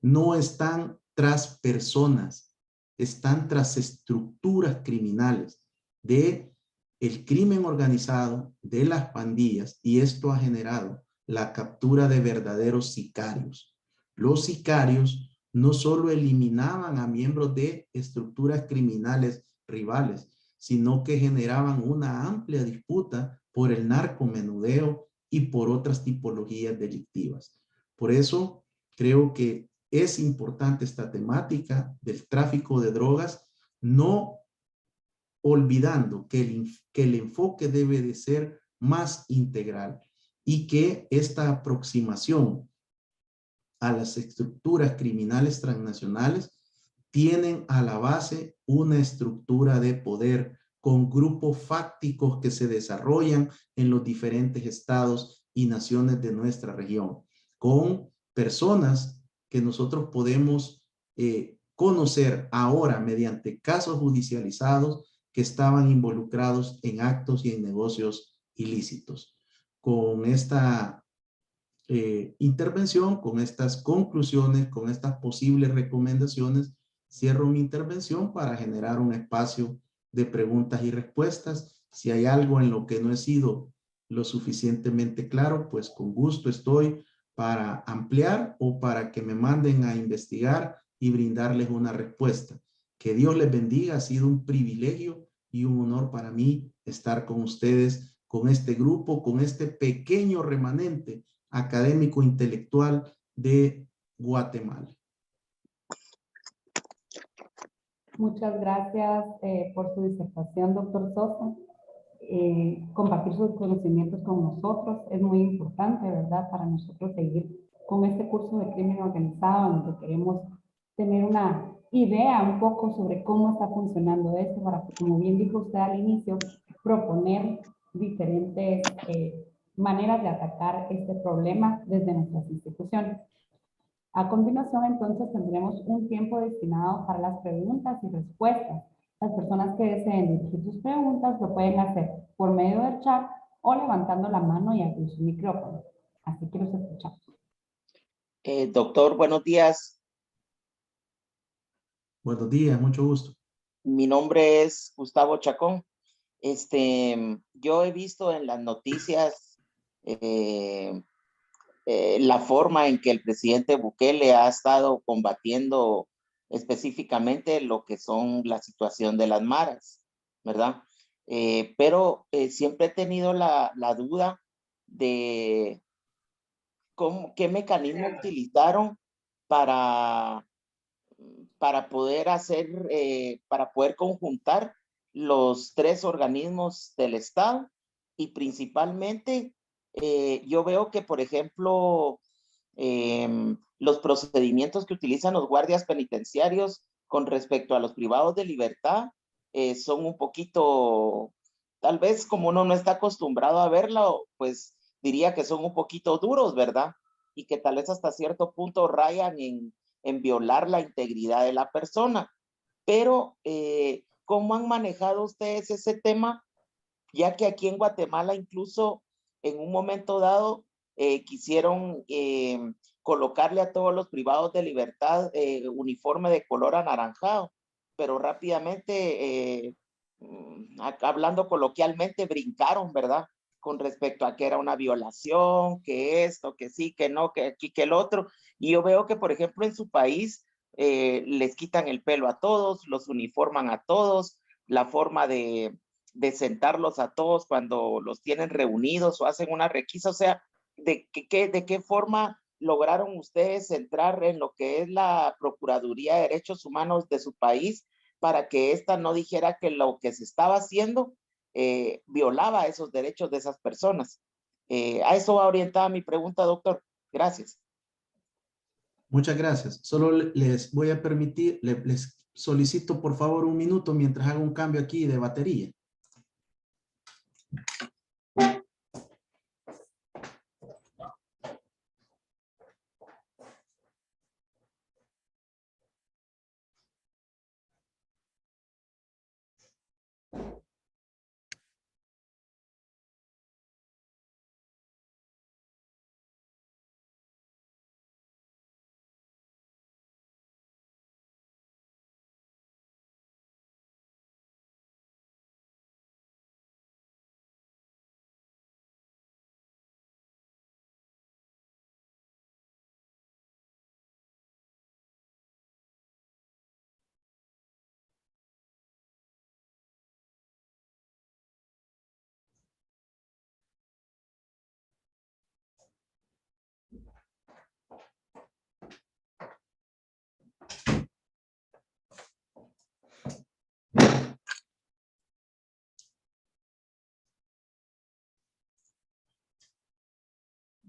No están tras personas, están tras estructuras criminales de el crimen organizado, de las pandillas, y esto ha generado la captura de verdaderos sicarios. Los sicarios no solo eliminaban a miembros de estructuras criminales rivales, sino que generaban una amplia disputa por el narcomenudeo y por otras tipologías delictivas. Por eso creo que es importante esta temática del tráfico de drogas, no olvidando que el enfoque debe de ser más integral y que esta aproximación a las estructuras criminales transnacionales tienen a la base una estructura de poder con grupos fácticos que se desarrollan en los diferentes estados y naciones de nuestra región, con personas que nosotros podemos conocer ahora mediante casos judicializados que estaban involucrados en actos y en negocios ilícitos. Con esta intervención, con estas conclusiones, con estas posibles recomendaciones, cierro mi intervención para generar un espacio de preguntas y respuestas. Si hay algo en lo que no he sido lo suficientemente claro, pues con gusto estoy para ampliar o para que me manden a investigar y brindarles una respuesta. Que Dios les bendiga. Ha sido un privilegio y un honor para mí estar con ustedes, con este grupo, con este pequeño remanente académico intelectual de Guatemala. Muchas gracias por su disertación, doctor Sosa. Compartir sus conocimientos con nosotros es muy importante, ¿verdad? Para nosotros seguir con este curso de crimen organizado, en donde queremos tener una idea un poco sobre cómo está funcionando esto, para que, como bien dijo usted al inicio, proponer diferentes maneras de atacar este problema desde nuestras instituciones. A continuación, entonces, tendremos un tiempo destinado para las preguntas y respuestas. Las personas que deseen dirigir sus preguntas lo pueden hacer por medio del chat o levantando la mano y abrir su micrófono. Así que los escuchamos. Doctor, buenos días. Buenos días, mucho gusto. Mi nombre es Gustavo Chacón. Yo he visto en las noticias la forma en que el presidente Bukele ha estado combatiendo específicamente lo que son la situación de las maras, ¿verdad? Pero siempre he tenido la duda de qué mecanismo utilizaron para poder para poder conjuntar los tres organismos del Estado y principalmente yo veo que, por ejemplo, los procedimientos que utilizan los guardias penitenciarios con respecto a los privados de libertad son un poquito, tal vez como uno no está acostumbrado a verlo, pues diría que son un poquito duros, ¿verdad? Y que tal vez hasta cierto punto rayan en violar la integridad de la persona. Pero, ¿cómo han manejado ustedes ese tema? Ya que aquí en Guatemala incluso en un momento dado quisieron colocarle a todos los privados de libertad uniforme de color anaranjado, pero rápidamente, hablando coloquialmente, brincaron, ¿verdad? Con respecto a que era una violación, que esto, que sí, que no, que aquí, que el otro. Y yo veo que, por ejemplo, en su país les quitan el pelo a todos, los uniforman a todos, la forma de sentarlos a todos cuando los tienen reunidos o hacen una requisa, o sea, ¿de qué forma lograron ustedes entrar en lo que es la Procuraduría de Derechos Humanos de su país para que ésta no dijera que lo que se estaba haciendo violaba esos derechos de esas personas? A eso va orientada mi pregunta, doctor. Gracias. Muchas gracias. Solo les voy a permitir, les solicito por favor un minuto mientras hago un cambio aquí de batería.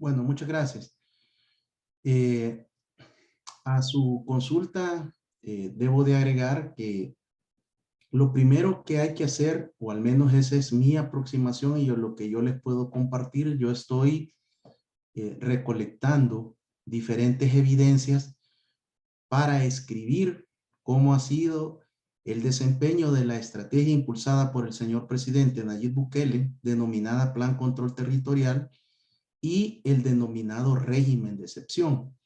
Bueno, muchas gracias. A su consulta, debo de agregar que lo primero que hay que hacer, o al menos esa es mi aproximación y lo que yo les puedo compartir, yo estoy recolectando diferentes evidencias para escribir cómo ha sido el desempeño de la estrategia impulsada por el señor presidente Nayib Bukele, denominada Plan Control Territorial, y el denominado régimen de excepción.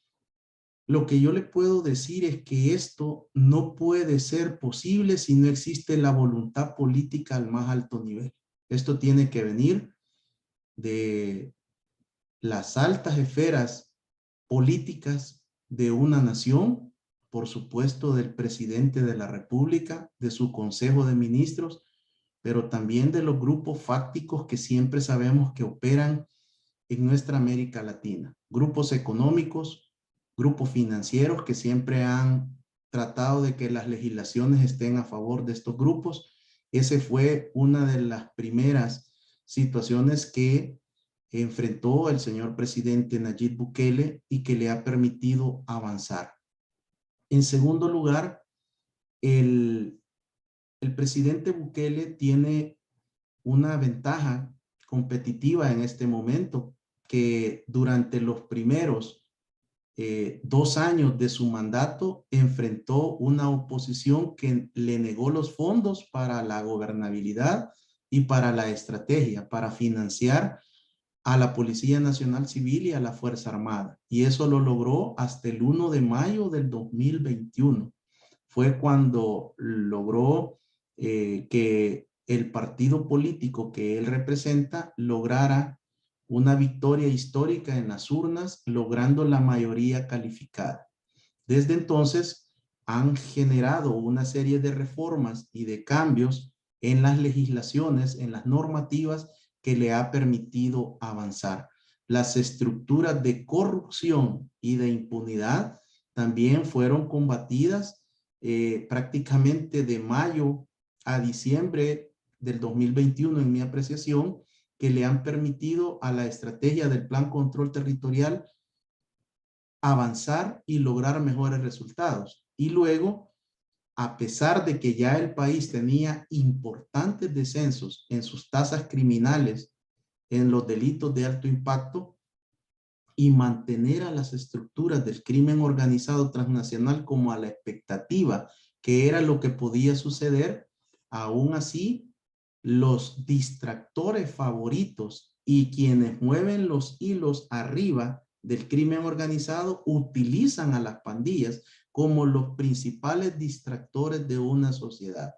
Lo que yo le puedo decir es que esto no puede ser posible si no existe la voluntad política al más alto nivel. Esto tiene que venir de las altas esferas políticas de una nación, por supuesto del presidente de la República, de su Consejo de Ministros, pero también de los grupos fácticos que siempre sabemos que operan en nuestra América Latina. Grupos económicos, grupos financieros que siempre han tratado de que las legislaciones estén a favor de estos grupos. Ese fue una de las primeras situaciones que enfrentó el señor presidente Nayib Bukele y que le ha permitido avanzar. En segundo lugar, el presidente Bukele tiene una ventaja competitiva en este momento, que durante los primeros 2 años de su mandato enfrentó una oposición que le negó los fondos para la gobernabilidad y para la estrategia, para financiar a la Policía Nacional Civil y a la Fuerza Armada. Y eso lo logró hasta el 1 de mayo del 2021. Fue cuando logró que el partido político que él representa lograra una victoria histórica en las urnas, logrando la mayoría calificada. Desde entonces han generado una serie de reformas y de cambios en las legislaciones, en las normativas que le ha permitido avanzar. Las estructuras de corrupción y de impunidad también fueron combatidas prácticamente de mayo a diciembre del 2021, en mi apreciación, que le han permitido a la estrategia del Plan Control Territorial avanzar y lograr mejores resultados. Y luego, a pesar de que ya el país tenía importantes descensos en sus tasas criminales, en los delitos de alto impacto, y mantener a las estructuras del crimen organizado transnacional como a la expectativa, que era lo que podía suceder, aún así, los distractores favoritos y quienes mueven los hilos arriba del crimen organizado utilizan a las pandillas como los principales distractores de una sociedad.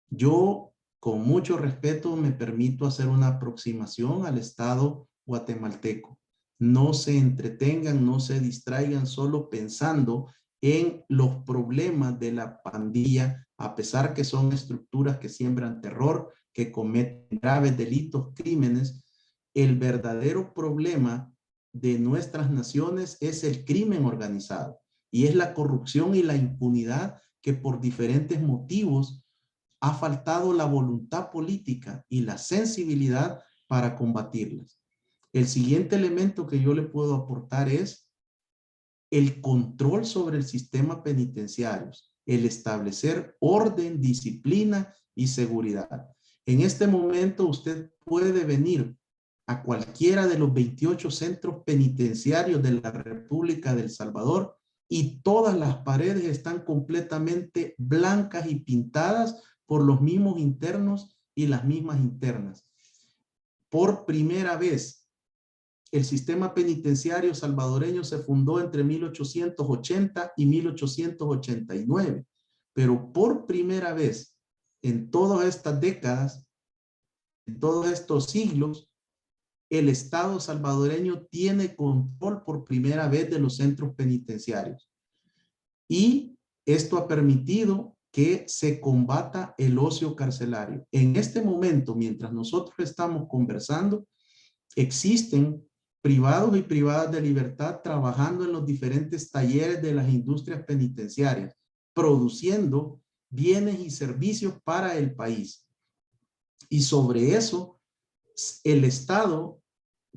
Yo, con mucho respeto, me permito hacer una aproximación al Estado guatemalteco. No se entretengan, no se distraigan solo pensando en los problemas de la pandilla, a pesar que son estructuras que siembran terror, que cometen graves delitos, crímenes. El verdadero problema de nuestras naciones es el crimen organizado y es la corrupción y la impunidad que por diferentes motivos ha faltado la voluntad política y la sensibilidad para combatirlas. El siguiente elemento que yo le puedo aportar es el control sobre el sistema penitenciario, el establecer orden, disciplina y seguridad. En este momento usted puede venir a cualquiera de los 28 centros penitenciarios de la República de El Salvador y todas las paredes están completamente blancas y pintadas por los mismos internos y las mismas internas. Por primera vez, el sistema penitenciario salvadoreño se fundó entre 1880 y 1889, pero por primera vez en todas estas décadas, en todos estos siglos, el Estado salvadoreño tiene control por primera vez de los centros penitenciarios. Y esto ha permitido que se combata el ocio carcelario. En este momento, mientras nosotros estamos conversando, existen privados y privadas de libertad trabajando en los diferentes talleres de las industrias penitenciarias, produciendo bienes y servicios para el país. Y sobre eso, el Estado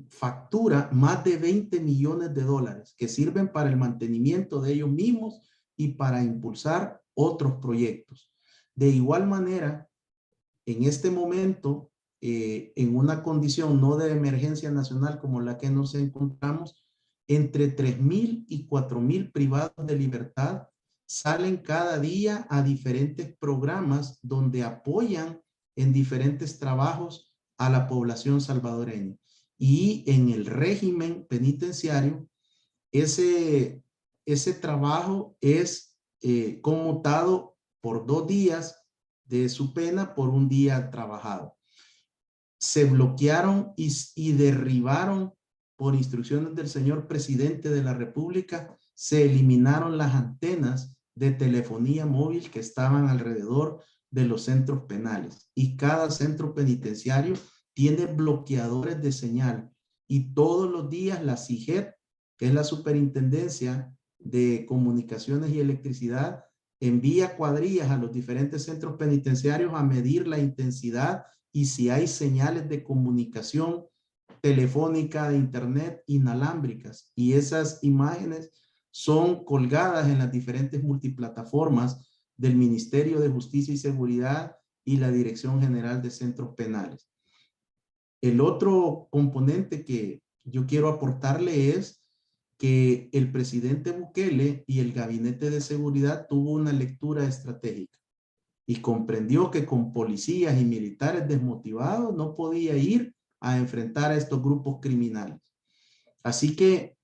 factura más de 20 millones de dólares que sirven para el mantenimiento de ellos mismos y para impulsar otros proyectos. De igual manera, en este momento, en una condición no de emergencia nacional como la que nos encontramos, entre 3,000 y 4,000 privados de libertad salen cada día a diferentes programas donde apoyan en diferentes trabajos a la población salvadoreña. Y en el régimen penitenciario, ese trabajo es conmutado por 2 días de su pena por un día trabajado. Se bloquearon y derribaron por instrucciones del señor presidente de la República, se eliminaron las antenas de telefonía móvil que estaban alrededor de los centros penales. Y cada centro penitenciario tiene bloqueadores de señal. Y todos los días la SIGET, que es la Superintendencia de Comunicaciones y Electricidad, envía cuadrillas a los diferentes centros penitenciarios a medir la intensidad y si hay señales de comunicación telefónica, de internet, inalámbricas. Y esas imágenes son colgadas en las diferentes multiplataformas del Ministerio de Justicia y Seguridad y la Dirección General de Centros Penales. El otro componente que yo quiero aportarle es que el presidente Bukele y el Gabinete de Seguridad tuvo una lectura estratégica y comprendió que con policías y militares desmotivados no podía ir a enfrentar a estos grupos criminales. Así que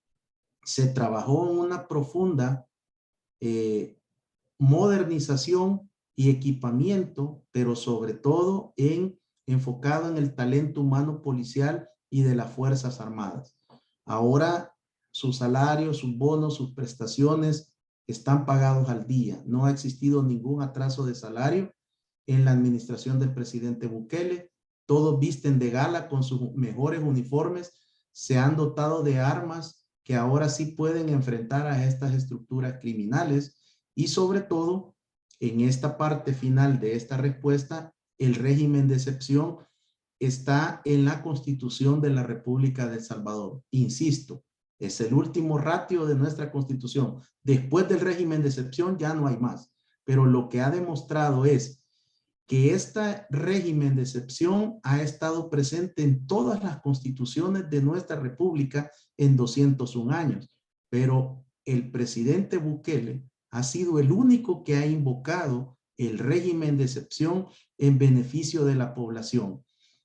se trabajó en una profunda modernización y equipamiento, pero sobre todo enfocado en el talento humano policial y de las Fuerzas Armadas. Ahora sus salarios, sus bonos, sus prestaciones están pagados al día. No ha existido ningún atraso de salario en la administración del presidente Bukele. Todos visten de gala con sus mejores uniformes. Se han dotado de armas que ahora sí pueden enfrentar a estas estructuras criminales. Y sobre todo, en esta parte final de esta respuesta, el régimen de excepción está en la Constitución de la República de El Salvador. Insisto, es el último ratio de nuestra Constitución. Después del régimen de excepción ya no hay más. Pero lo que ha demostrado es que este régimen de excepción ha estado presente en todas las constituciones de nuestra República en 201 años. Pero el presidente Bukele ha sido el único que ha invocado el régimen de excepción en beneficio de la población.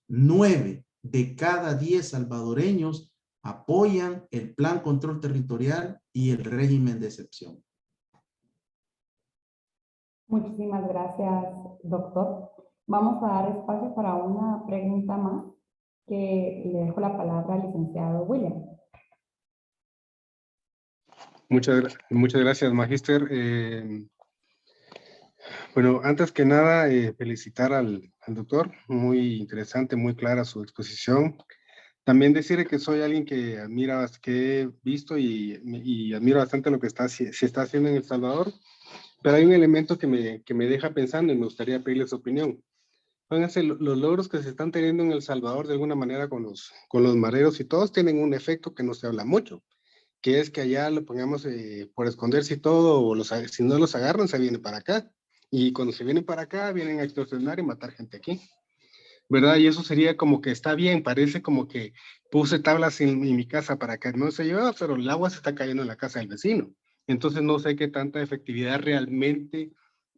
9 de cada 10 salvadoreños apoyan el Plan Control Territorial y el régimen de excepción. Muchísimas gracias, doctor. Vamos a dar espacio para una pregunta más, que le dejo la palabra al licenciado William. Muchas gracias, Magíster. Bueno, antes que nada, felicitar al doctor. Muy interesante, muy clara su exposición. También decirle que soy alguien que admira, que he visto y admiro bastante lo que se está haciendo en El Salvador, pero hay un elemento que me deja pensando y me gustaría pedirle su opinión. Fíjense, los logros que se están teniendo en El Salvador de alguna manera con los mareros y todos tienen un efecto que no se habla mucho, que es que allá lo pongamos por esconderse y todo, o si no los agarran, se vienen para acá. Y cuando se vienen para acá, vienen a extorsionar y matar gente aquí, ¿verdad? Y eso sería como que está bien, parece como que puse tablas en mi casa para que no se llevara, pero el agua se está cayendo en la casa del vecino. Entonces no sé qué tanta efectividad realmente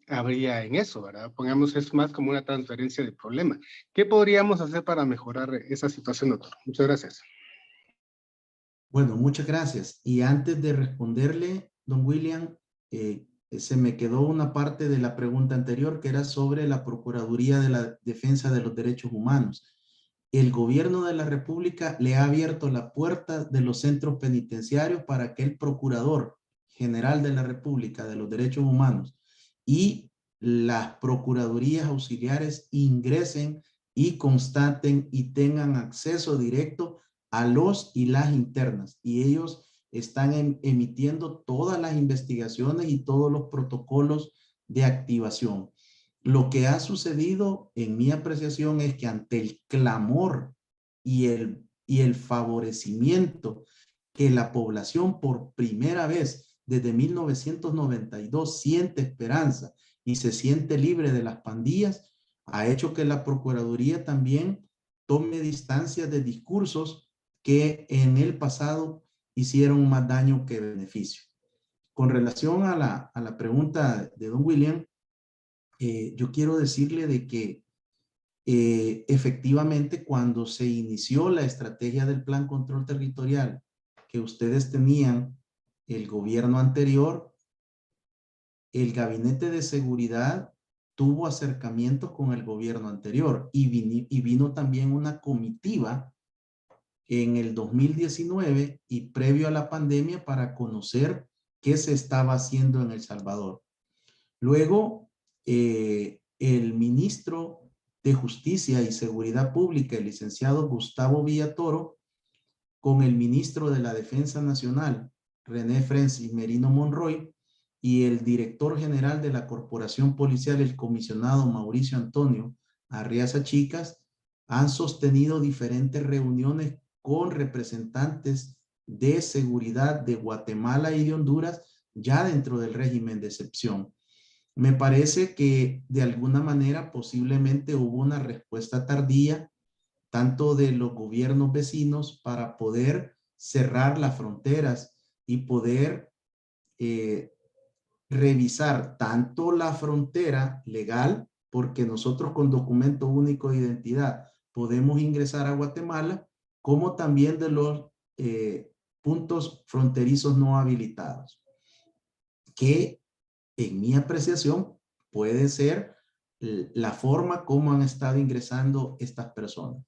habría en eso, ¿verdad? Pongamos, es más como una transferencia de problema. ¿Qué podríamos hacer para mejorar esa situación, doctor? Muchas gracias. Bueno, muchas gracias. Y antes de responderle, don William, se me quedó una parte de la pregunta anterior que era sobre la Procuraduría de la Defensa de los Derechos Humanos. El gobierno de la República le ha abierto la puerta de los centros penitenciarios para que el Procurador General de la República de los Derechos Humanos y las Procuradurías Auxiliares ingresen y constaten y tengan acceso directo a los y las internas, y ellos están emitiendo todas las investigaciones y todos los protocolos de activación. Lo que ha sucedido, en mi apreciación, es que ante el clamor y el y el favorecimiento que la población por primera vez desde 1992 siente esperanza y se siente libre de las pandillas, ha hecho que la Procuraduría también tome distancia de discursos que en el pasado hicieron más daño que beneficio. Con relación a la pregunta de don William, yo quiero decirle de que efectivamente cuando se inició la estrategia del Plan Control Territorial que ustedes tenían, el gobierno anterior, el Gabinete de Seguridad tuvo acercamientos con el gobierno anterior y vino también una comitiva en el 2019 y previo a la pandemia para conocer qué se estaba haciendo en El Salvador. Luego, el ministro de Justicia y Seguridad Pública, el licenciado Gustavo Villatoro, con el ministro de la Defensa Nacional, René Francis Merino Monroy, y el director general de la Corporación Policial, el comisionado Mauricio Antonio Arriaza Chicas, han sostenido diferentes reuniones con representantes de seguridad de Guatemala y de Honduras ya dentro del régimen de excepción. Me parece que de alguna manera posiblemente hubo una respuesta tardía tanto de los gobiernos vecinos para poder cerrar las fronteras y poder revisar tanto la frontera legal, porque nosotros con documento único de identidad podemos ingresar a Guatemala, como también de los puntos fronterizos no habilitados, que en mi apreciación puede ser la forma como han estado ingresando estas personas.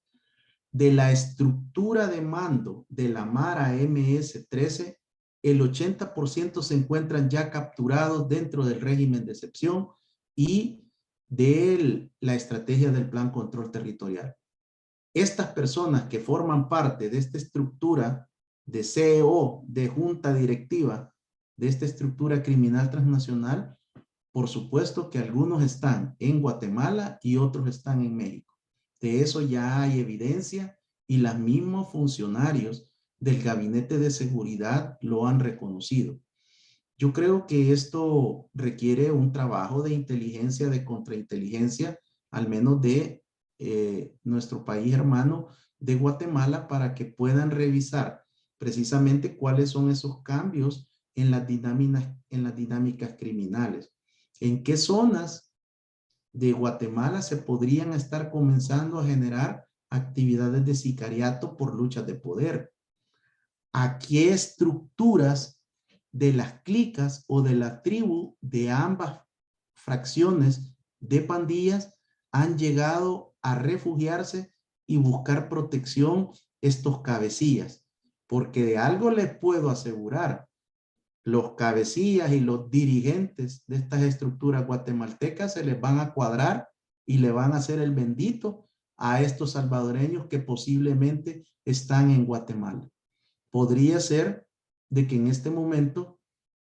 De la estructura de mando de la Mara MS-13, el 80% se encuentran ya capturados dentro del régimen de excepción y de la estrategia del Plan Control Territorial. Estas personas que forman parte de esta estructura de CEO, de junta directiva, de esta estructura criminal transnacional, por supuesto que algunos están en Guatemala y otros están en México. De eso ya hay evidencia y los mismos funcionarios del Gabinete de Seguridad lo han reconocido. Yo creo que esto requiere un trabajo de inteligencia, de contrainteligencia, al menos de nuestro país hermano de Guatemala, para que puedan revisar precisamente cuáles son esos cambios en las dinámicas criminales. ¿En qué zonas de Guatemala se podrían estar comenzando a generar actividades de sicariato por luchas de poder? ¿A qué estructuras de las clicas o de la tribu de ambas fracciones de pandillas han llegado a refugiarse y buscar protección estos cabecillas? Porque de algo les puedo asegurar, los cabecillas y los dirigentes de estas estructuras guatemaltecas se les van a cuadrar y le van a hacer el bendito a estos salvadoreños que posiblemente están en Guatemala. Podría ser de que en este momento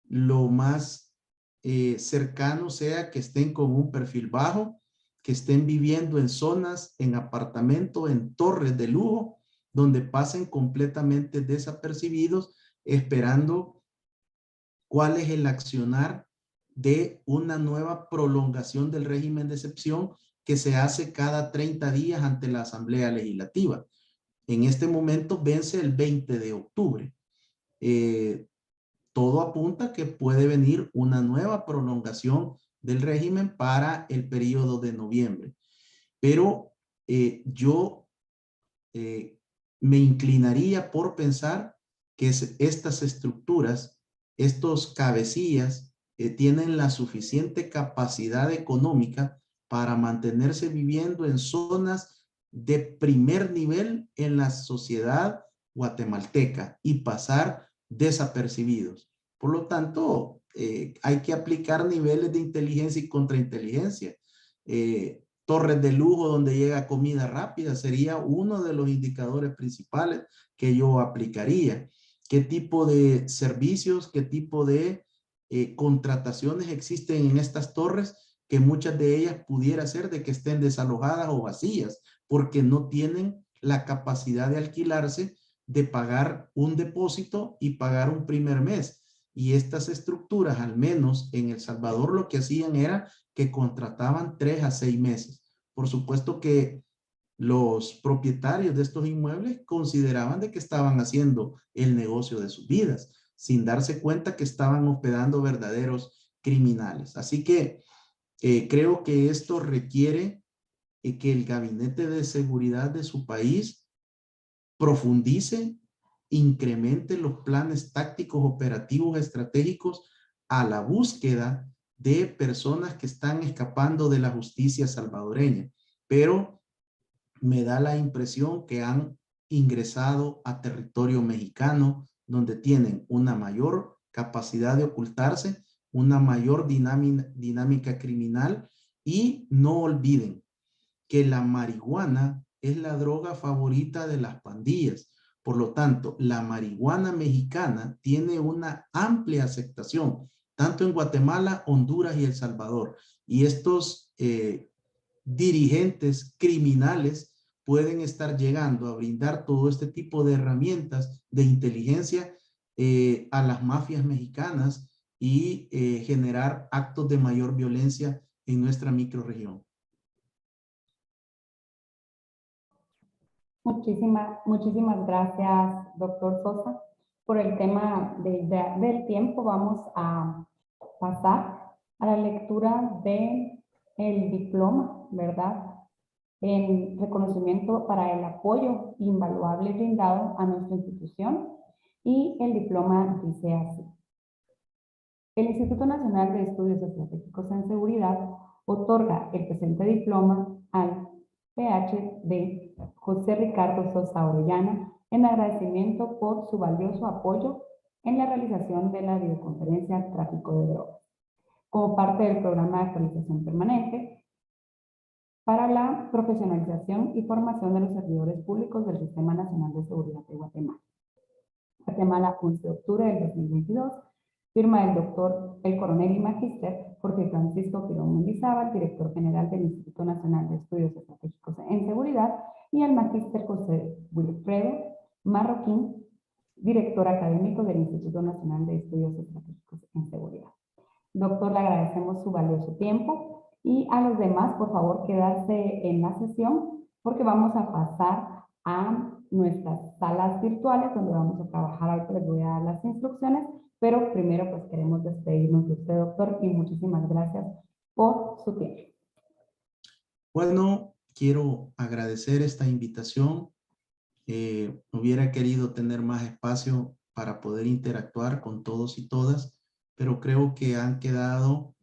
lo más cercano sea que estén con un perfil bajo, que estén viviendo en zonas, en apartamentos, en torres de lujo, donde pasen completamente desapercibidos, esperando cuál es el accionar de una nueva prolongación del régimen de excepción que se hace cada 30 días ante la Asamblea Legislativa. En este momento vence el 20 de octubre. Todo apunta que puede venir una nueva prolongación del régimen para el periodo de noviembre. Pero yo me inclinaría por pensar que estas estructuras, estos cabecillas, tienen la suficiente capacidad económica para mantenerse viviendo en zonas de primer nivel en la sociedad guatemalteca y pasar desapercibidos. Por lo tanto, hay que aplicar niveles de inteligencia y contrainteligencia. Torres de lujo donde llega comida rápida sería uno de los indicadores principales que yo aplicaría. ¿Qué tipo de servicios, qué tipo de contrataciones existen en estas torres? Que muchas de ellas pudiera ser de que estén desalojadas o vacías porque no tienen la capacidad de alquilarse, de pagar un depósito y pagar un primer mes. Y estas estructuras, al menos en El Salvador, lo que hacían era que contrataban 3 a 6 meses. Por supuesto que los propietarios de estos inmuebles consideraban de que estaban haciendo el negocio de sus vidas, sin darse cuenta que estaban hospedando verdaderos criminales. Así que creo que esto requiere que el Gabinete de Seguridad de su país profundice, incremente los planes tácticos, operativos, estratégicos a la búsqueda de personas que están escapando de la justicia salvadoreña. Pero me da la impresión que han ingresado a territorio mexicano, donde tienen una mayor capacidad de ocultarse, una mayor dinámica criminal, y no olviden que la marihuana es la droga favorita de las pandillas. Por lo tanto, la marihuana mexicana tiene una amplia aceptación, tanto en Guatemala, Honduras y El Salvador. Y estos dirigentes criminales pueden estar llegando a brindar todo este tipo de herramientas de inteligencia a las mafias mexicanas y generar actos de mayor violencia en nuestra microrregión. Muchísimas gracias, doctor Sosa. Por el tema del tiempo, vamos a pasar a la lectura del diploma, ¿verdad? En reconocimiento para el apoyo invaluable brindado a nuestra institución, y el diploma dice así: el Instituto Nacional de Estudios Estratégicos en Seguridad otorga el presente diploma al PhD José Ricardo Sosa Orellana en agradecimiento por su valioso apoyo en la realización de la videoconferencia Tráfico de Drogas, como parte del programa de actualización permanente para la profesionalización y formación de los servidores públicos del Sistema Nacional de Seguridad de Guatemala. Guatemala, 11 de octubre del 2022. Firma del doctor, el coronel y magíster Jorge Francisco Quirón Mendizábal, director general del Instituto Nacional de Estudios Estratégicos en Seguridad, y el magíster José Wilfredo Marroquín, director académico del Instituto Nacional de Estudios Estratégicos en Seguridad. Doctor, le agradecemos su valioso tiempo, y a los demás, por favor, quedarse en la sesión, porque vamos a pasar a nuestras salas virtuales, donde vamos a trabajar. Ahorita les voy a dar las instrucciones, pero primero pues queremos despedirnos de usted, doctor, y muchísimas gracias por su tiempo. Bueno, quiero agradecer esta invitación. Hubiera querido tener más espacio para poder interactuar con todos y todas, pero creo que han quedado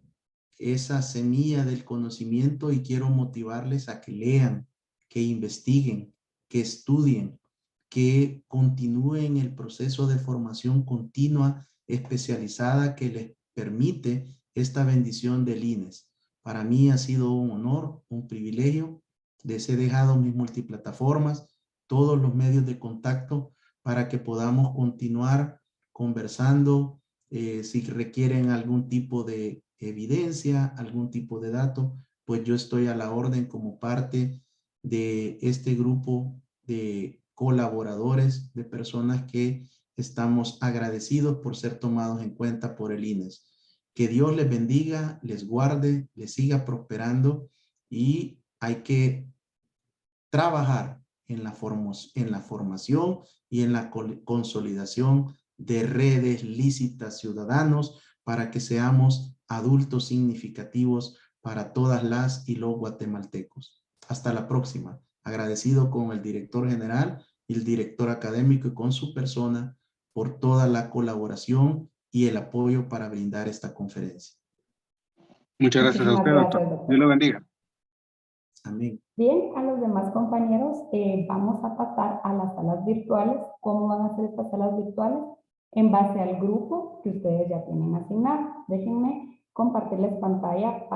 esa semilla del conocimiento, y quiero motivarles a que lean, que investiguen, que estudien, que continúen el proceso de formación continua especializada que les permite esta bendición del INES. Para mí ha sido un honor, un privilegio. Les he dejado mis multiplataformas, todos los medios de contacto, para que podamos continuar conversando. Si requieren algún tipo de evidencia, algún tipo de dato, pues yo estoy a la orden como parte de este grupo de colaboradores, de personas que estamos agradecidos por ser tomados en cuenta por el INES. Que Dios les bendiga, les guarde, les siga prosperando, y hay que trabajar en la formación y en la consolidación de redes lícitas ciudadanos, para que seamos adultos significativos para todas las y los guatemaltecos. Hasta la próxima. Agradecido con el director general y el director académico, y con su persona, por toda la colaboración y el apoyo para brindar esta conferencia. Muchas gracias a usted, doctor. Dios lo bendiga. Amén. Bien, a los demás compañeros, vamos a pasar a las salas virtuales. ¿Cómo van a ser estas salas virtuales? En base al grupo que ustedes ya tienen asignado. Déjenme compartirles pantalla.